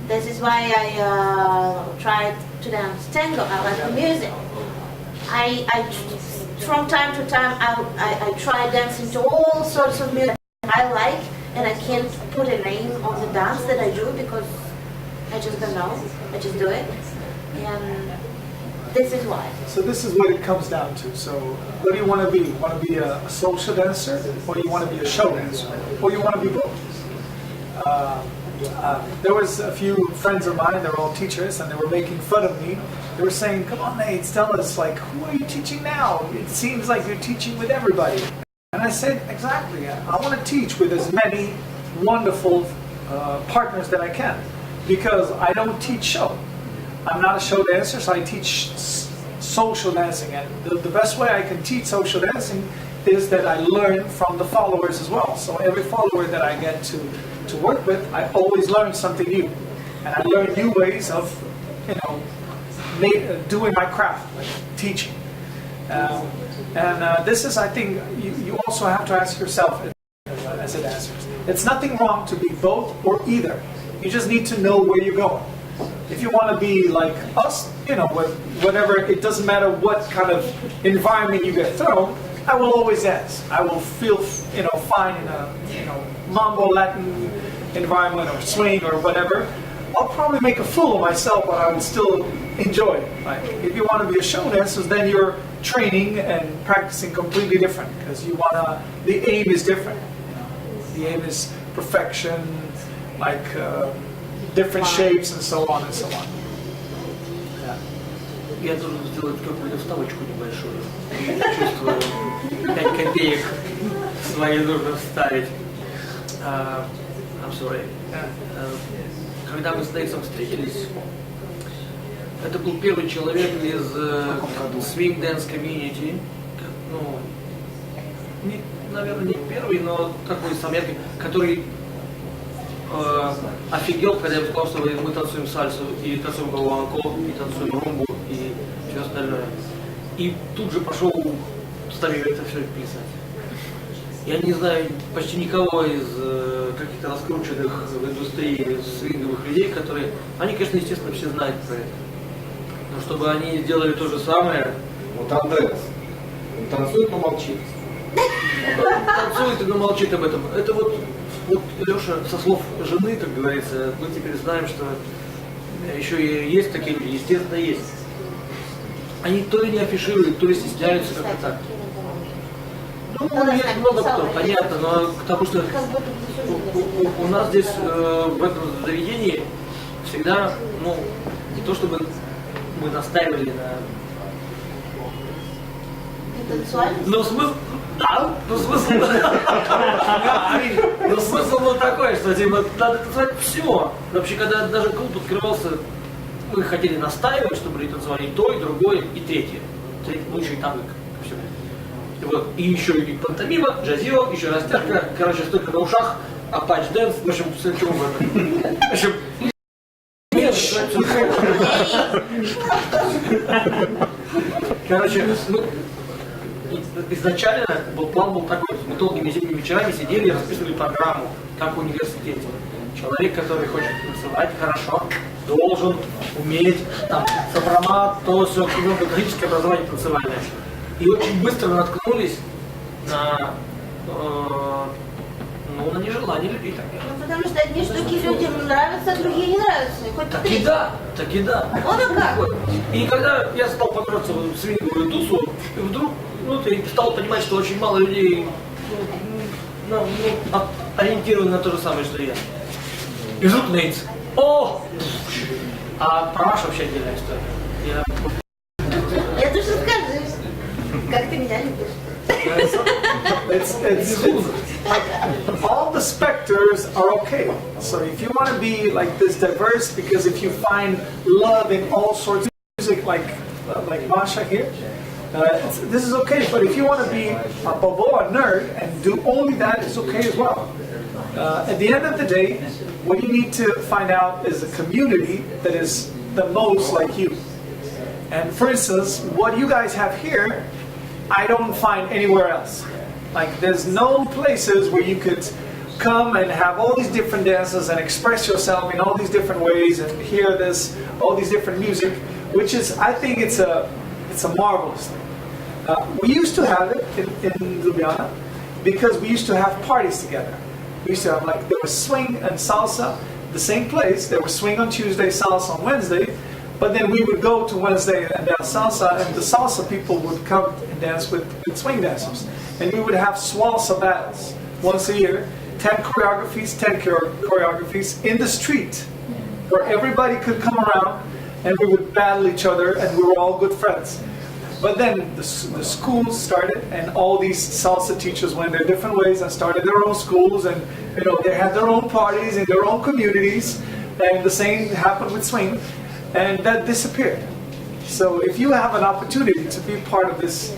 This is why I tried to dance tango. I like the music. From time to time, I try dancing to all sorts of music I like, and I can't put a name on the dance that I do because I just don't know. I just do it. And this is why. So this is what it comes down to. So what do you want to be? You want to be a social dancer, or you want to be a show dancer, or you want to be both? There was a few friends of mine, they're all teachers, and they were making fun of me. They were saying, come on, Nejc, tell us, like, who are you teaching now? It seems like you're teaching with everybody. And I said, exactly, I want to teach with as many wonderful partners that I can, because I don't teach show. I'm not a show dancer, so I teach social dancing. And the best way I can teach social dancing is that I learn from the followers as well. So every follower that I get to work with, I always learn something new. And I learn new ways of, doing my craft, like teaching. This is, I think, you also have to ask yourself as a dancer. It's nothing wrong to be both or either. You just need to know where you're going. If you want to be like us, whatever, it doesn't matter what kind of environment you get thrown, I will always dance. I will feel, fine in a, mambo Latin environment or swing or whatever. I'll probably make a fool of myself, but I would still enjoy it. Like, if you want to be a show dancer, then you're training and practicing completely different, because the aim is different. The aim is perfection, like different shapes and so on and so on. Я должен сделать какую-то вставочку небольшую. Чувствую, 5 копеек свои нужно вставить. I'm sorry. Когда мы с Nejcem встретились, это был первый человек из swing dance community. Наверное, не первый, но такой самый яркий, который офигел, когда я сказал, что мы танцуем сальсу, и танцуем гуанко, и танцуем румбу, и все остальное. И тут же пошел с нами это все плясать. Я не знаю почти никого из каких-то раскрученных в индустрии свинговых людей, которые, они, конечно, естественно, все знают про это. Но чтобы они сделали то же самое... Вот Андреас, он танцует, но молчит. Танцует, но молчит об этом. Это вот Леша, со слов жены, как говорится, мы теперь знаем, что еще и есть такие люди, естественно, есть. Они то ли не афишируют, то ли стесняются как-то так. Ну, есть много кто, понятно, но к тому, что Как будто бы всю жизнь. у нас здесь в этом заведении всегда, ну, не то чтобы мы настаивали на... Танцевали? Но смысл... Да, но смысл... Но смысл был такой, что типа надо танцевать все. Вообще, когда даже клуб открывался, мы хотели настаивать, чтобы люди танцевали и то, и другое, и третье. Ну, еще и танго. Все. И вот, и еще и пантомима, джазио, еще растяжка, короче, столько на ушах, апач дэнс, в общем, все чего угодно. В общем, короче, изначально план был такой, мы долгими зимними вечерами сидели и расписывали программу, как в университете. Человек, который хочет танцевать хорошо, должен уметь там сопромат, то все, педагогическое образование танцевальное. И очень быстро наткнулись на, на нежелание людей. Ну, потому что одни штуки людям нравятся, а другие не нравятся. Хоть Так и да. Вот а как? Вот. И когда я стал погружаться в свинговую тусу, и вдруг ты стал понимать, что очень мало людей ориентированы на то же самое, что и я. И вдруг Nejc. О! А про Машу вообще отдельная история. Я тоже скажу, как ты меня любишь. It's like all the specters are okay. So if you want to be like this diverse, because if you find love in all sorts of music, like Masha here, this is okay. But if you want to be a bobo, a nerd, and do only that, it's okay as well. At the end of the day, what you need to find out is a community that is the most like you. And for instance, what you guys have here, I don't find anywhere else. Like there's no places where you could come and have all these different dances and express yourself in all these different ways and hear this, all these different music, which is, I think it's a marvelous thing. We used to have it in Ljubljana because we used to have parties together. We used to have there was swing and salsa, the same place. There was swing on Tuesday, salsa on Wednesday. But then we would go to Wednesday and dance salsa, and the salsa people would come and dance with swing dancers. And we would have swalsa battles once a year, 10 choreographies in the street, where everybody could come around, and we would battle each other, and we were all good friends. But then the schools started, and all these salsa teachers went their different ways and started their own schools, and they had their own parties in their own communities, and the same happened with swing. And that disappeared. So if you have an opportunity to be part of this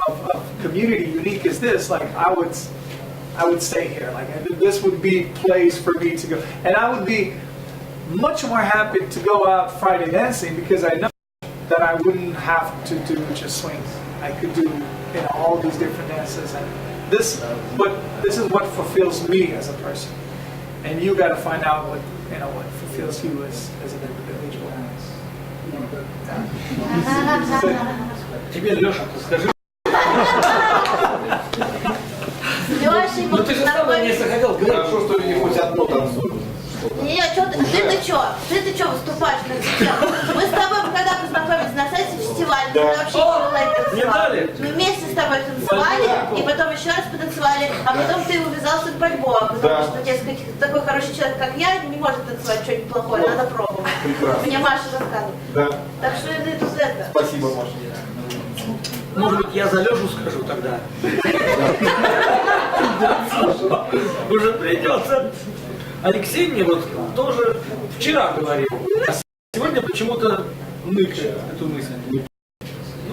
of community unique as this, I would stay here. This would be a place for me to go, and I would be much more happy to go out Friday dancing because I know that I wouldn't have to do just swing. I could do all these different dances, and this is what fulfills me as a person. And you got to find out what fulfills you as an individual. Тебе, Леша, скажи. Леша, Ну ты же сам на ней захотел говорить. Хорошо, что не хоть одно танцуют. Не, что ты чё выступаешь на тему? Мы с тобой когда познакомились на сайте фестиваля, мы вообще Не дали? Мы вместе с тобой танцевали, и потом еще раз потанцевали, а потом ты увязался в борьбу, потому что, дескать, такой хороший человек, как я, не может танцевать что-нибудь плохое, надо пробовать. Мне Маша рассказывала. Да. Так что это тут это. Спасибо, Маша. Может быть, я за Лешу скажу тогда. Уже придется. Алексей мне тоже вчера говорил, а сегодня почему-то ныкает эту мысль.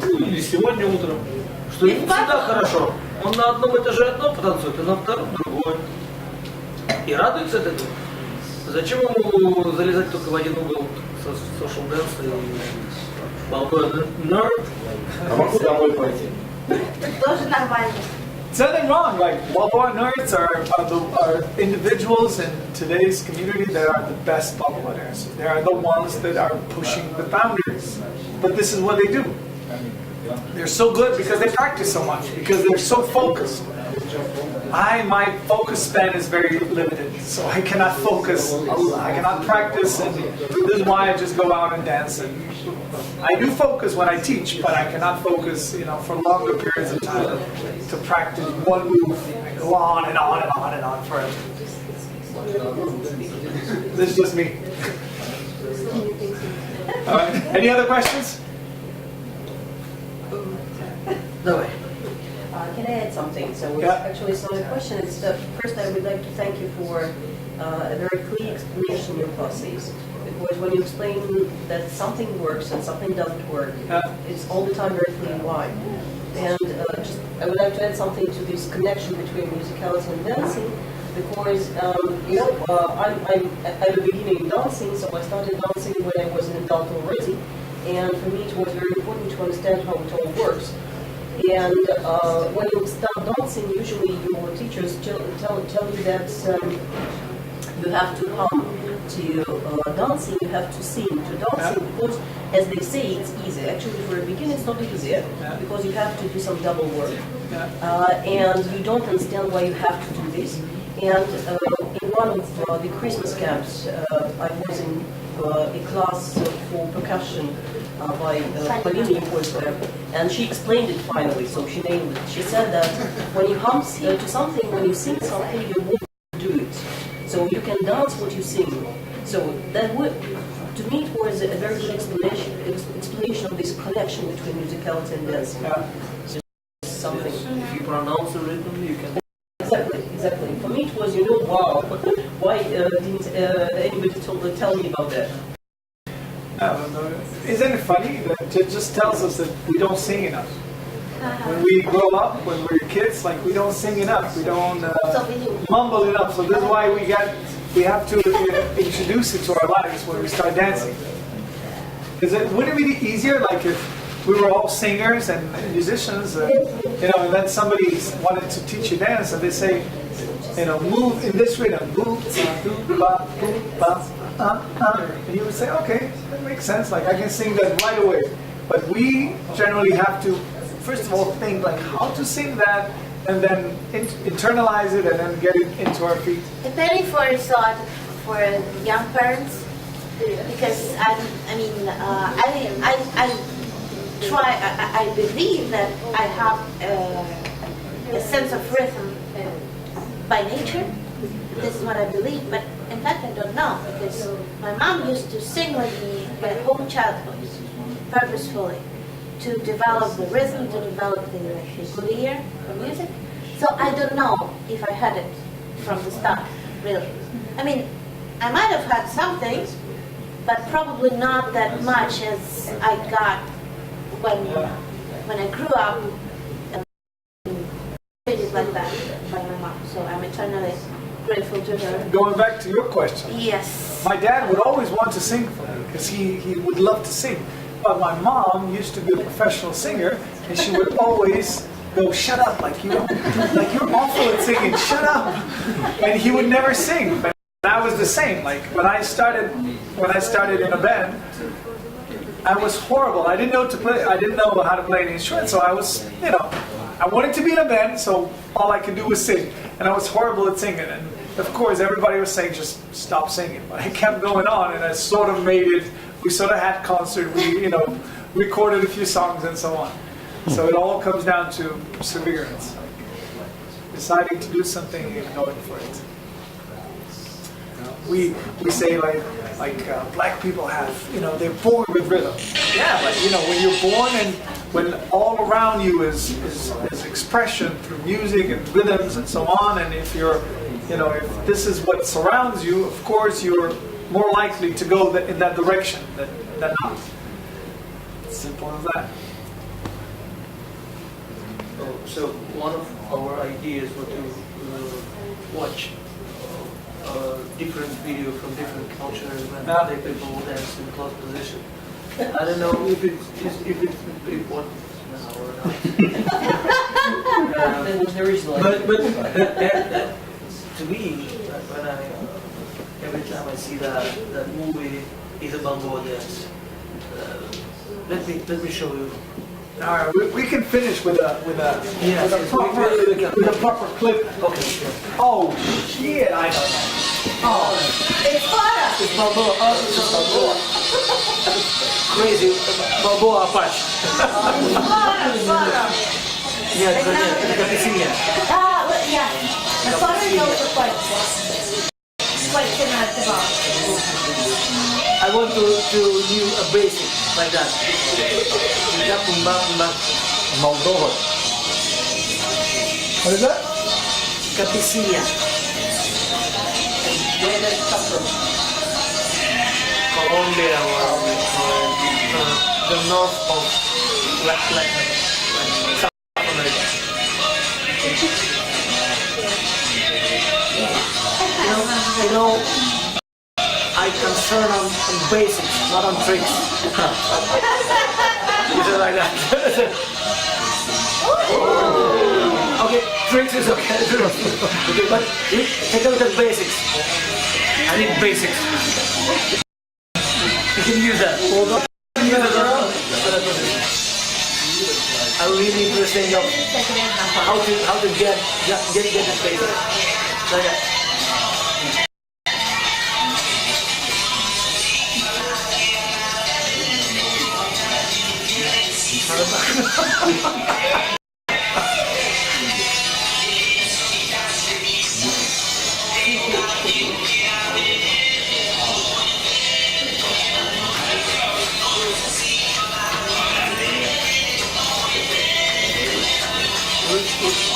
Ну, или сегодня утром. Что ему всегда хорошо. Он на одном этаже одно потанцует, а на втором другое. И радуется от этого. Зачем ему залезать только в один угол social dance и балкон? А могу домой пойти? Тоже нормально. It's nothing wrong. Balboa nerds are individuals in today's community that are the best balboa dancers. They are the ones that are pushing the boundaries. But this is what they do. They're so good because they practice so much, because they're so focused. my focus span is very limited, so I cannot focus, I cannot practice, and this is why I just go out and dance. And I do focus when I teach, but I cannot focus, for longer periods of time to practice one move and go on and on and on and on forever. This is just me. All right. Any other questions? No way. Can I add something? So Yeah. actually, it's not a question. It's first, I would like to thank you for a very clear explanation in your classes. Because when you explain that something works and something doesn't work, it's all the time very clear why. And I would like to add something to this connection between musicality and dancing, because I'm at the beginning in dancing, so I started dancing when I was an adult already, and for me it was very important to understand how it all works. And when you start dancing, usually your teachers tell you that you have to hum to dancing, you have to sing to dancing, because as they say, it's easy. Actually, for a beginner, it's not easy, because you have to do some double work, and you don't understand why you have to do this. And in one of the Christmas camps, I was in a class for percussion by Polina, who was there, and she explained it finally, so she nailed it. She said that when you hum to something, when you sing something, you won't do it. So you can dance what you sing. So that would, to me, it was a very good explanation of this connection between musicality and dancing. Something. If you pronounce the rhythm, you can. Exactly. For me, it was, wow. Why didn't anybody tell me about that? Isn't it funny that it just tells us that we don't sing enough? When we grow up, when we're kids, we don't sing enough, we don't mumble enough. So this is why we have to introduce it to our lives when we start dancing. Because wouldn't it be easier, if we were all singers and musicians, and then somebody wanted to teach you dance, and they say, move in this rhythm, move, ba, ba, and you would say, okay, that makes sense. I can sing that right away. But we generally have to, first of all, think how to sing that, and then internalize it, and then get it into our feet. A penny for a thought for young parents, because I believe that I have a sense of rhythm by nature. This is what I believe, but in fact I don't know, because my mom used to sing with me my whole childhood, purposefully, to develop the rhythm, to develop the good ear for music. So I don't know if I had it from the start, really. I might have had something, but probably not that much as I got when I grew up and treated like that by my mom. So I'm eternally grateful to her. Going back to your question. Yes. My dad would always want to sing for me, because he would love to sing. But my mom used to be a professional singer, and she would always go, shut up, you're awful at singing, shut up. And he would never sing. But I was the same. When I started in a band, I was horrible. I didn't know how to play an instrument, so I was, I wanted to be in a band, so all I could do was sing. And I was horrible at singing. And of course, everybody was saying, just stop singing. But I kept going on, and I sort of made it. We sort of had concert. We, recorded a few songs and so on. So it all comes down to perseverance, deciding to do something and going for it. We say black people have, they're born with rhythm. Yeah, but when you're born and when all around you is expression through music and rhythms and so on, and if you're, if this is what surrounds you, of course you're more likely to go in that direction than not. It's simple as that. So one of our ideas was to watch different video from different cultures when other people dance in close position. I don't know if it's important now or not. But to me, every time I see that movie is about dance. Let me show you All right, we can finish with a Yes, yes, we can. with a proper clip. Okay, sure. Oh shit! I know that. Oh, It's Fara! It's Balboa. It's Balboa. Crazy Balboa Apache. Fara! Нет, это капесинья. Yeah. The Fara is also quite similar to Bob. I want to do a basic like that. Yeah, pumba, pumba. Moldova. what is that? Capicinia. Where does it come from? Colombia or the north of like South America. You know, I concern on basics, not on tricks. Is it like that? Okay, tricks is okay. Okay, but take a look at basics. I need basics. You can use that. I'm really interested in how to get this basic. Like that.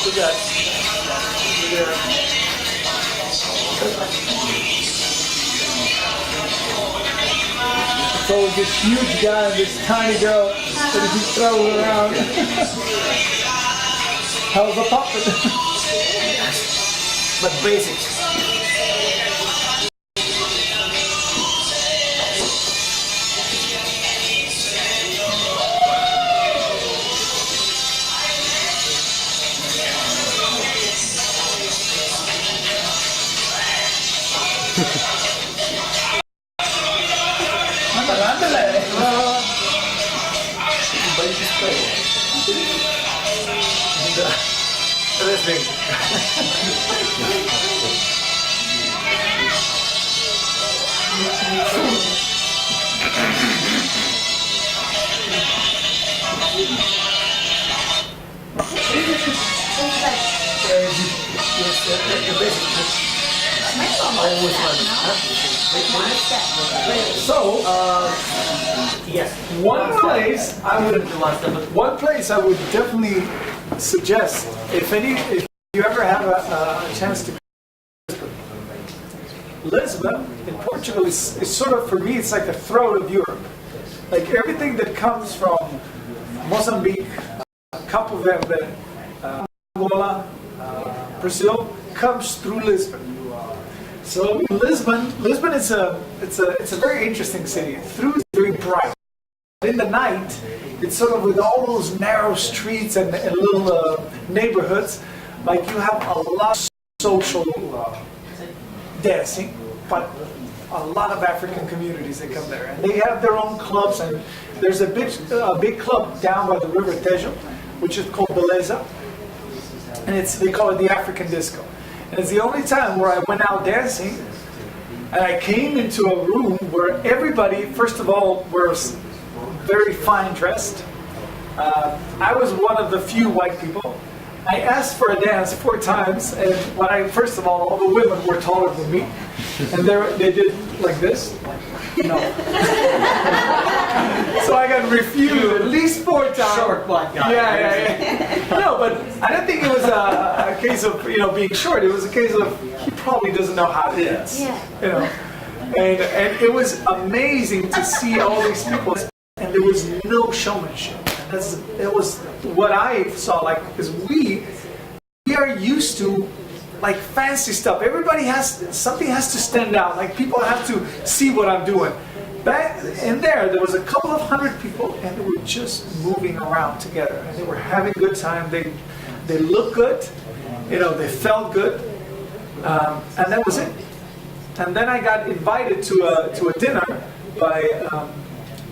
Look at that. So this huge guy and this tiny girl that he throws around. How's the puppet? But basics. Wrestling. So, Yes. one place I would definitely suggest, if you ever have a chance to Lisbon in Portugal is sort of, for me, it's like the throat of Europe. Like everything that comes from Mozambique, Cabo Verde, Angola, Brazil, comes through Lisbon. So Lisbon is it's a very interesting city. Through it's very bright. In the night, it's sort of with all those narrow streets and little neighborhoods, like you have a lot of social dancing, but a lot of African communities that come there, and they have their own clubs. And there's a big club down by the River Tejo, which is called Beleza, and they call it the African Disco. And it's the only time where I went out dancing, and I came into a room where everybody, first of all, was very fine dressed. I was one of the few white people. I asked for a dance 4 times, and first of all the women were taller than me, and they did like this. No. So I got refused at least 4 times. Short black guy. Yeah. No, but I don't think it was a case of being short. It was a case of he probably doesn't know how to dance. Yeah. And it was amazing to see all these people, and there was no showmanship. It was what I saw, like, because we are used to like fancy stuff. Everybody something has to stand out. Like people have to see what I'm doing. Back in there was a couple of 100 people, and they were just moving around together, and they were having a good time. They looked good, they felt good, and that was it. And then I got invited to a dinner by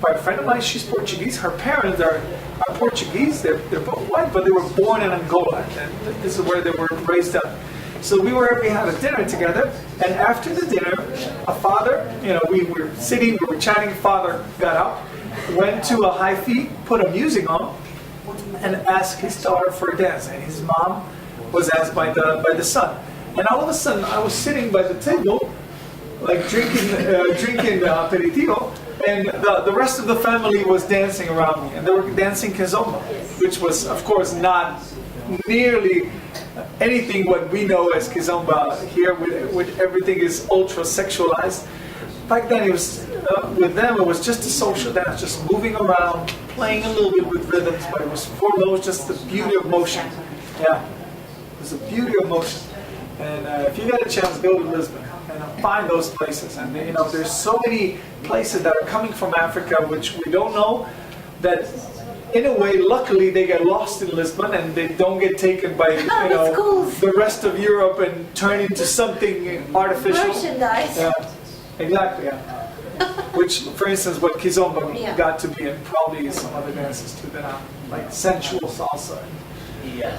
by a friend of mine. She's Portuguese. Her parents are Portuguese. They're both white, but they were born in Angola, and this is where they were raised up. So we had a dinner together, and after the dinner, a father, we were sitting, we were chatting. Father got up, went to a hi-fi, put a music on, and asked his daughter for a dance. And his mom was asked by the son. And all of a sudden, I was sitting by the table, like drinking aperitivo, and the rest of the family was dancing around me, and they were dancing kizomba, which was, of course, not nearly anything what we know as kizomba here, with everything is ultra sexualized. Back then, it was with them. It was just a social dance, just moving around, playing a little bit with rhythms, but it was foremost just the beauty of motion. Yeah, it was the beauty of motion. And if you get a chance, go to Lisbon and find those places. And there's so many places that are coming from Africa which we don't know, that in a way, luckily, they get lost in Lisbon and they don't get taken by the rest of Europe and turn into something artificial. Merchandise. Yeah, exactly. Yeah. Which, for instance, what kizomba got to be, and probably some other dances too, that are like sensual salsa. Yeah.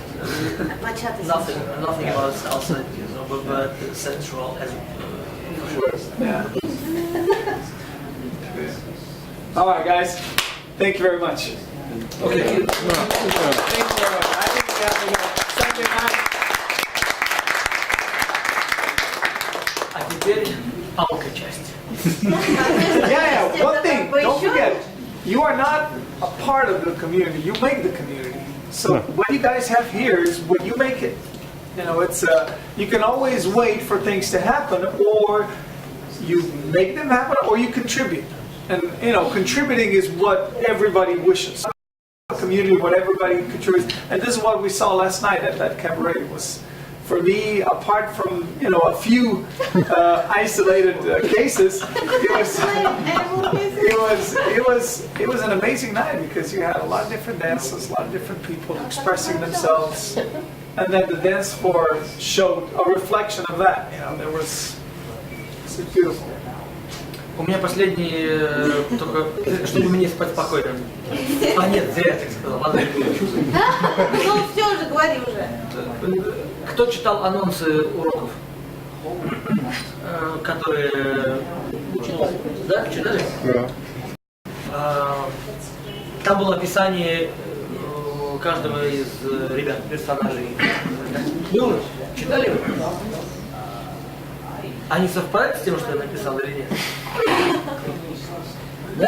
Nothing about salsa, but sensual as for sure. Yeah. All right, guys. Thank you very much. Okay. Thank you very much. I think we have Sunday night. А теперь палка часть. Yeah. One thing. Don't forget, you are not a part of the community. You make the community. So what you guys have here is what you make it. It's you can always wait for things to happen, or you make them happen, or you contribute. And contributing is what everybody wishes. Community, what everybody contributes, and this is what we saw last night at that cabaret. Was, for me, apart from a few isolated cases, it was an amazing night, because you had a lot of different dances, a lot of different people expressing themselves, and then the dance floor showed a reflection of that. It's beautiful. У меня последний, только чтобы мне спать спокойно. А нет, зря так сказал. Ладно, не буду. Ну все же, говори уже. Кто читал анонсы уроков? Которые да, читали? Да. Там было описание каждого из ребят, персонажей. Было? Читали? Они совпадают с тем, что я написал, или нет? Да?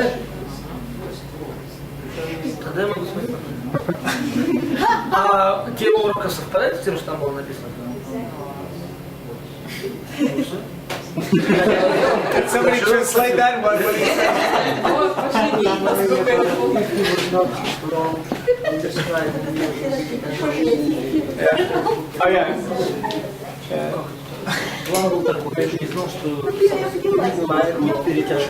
Тогда я могу смотреть. А тема урока совпадает с тем, что там было написано? Can somebody translate that? What he said? Oh yeah. План был такой, я не знал, что не бывает перетяжки.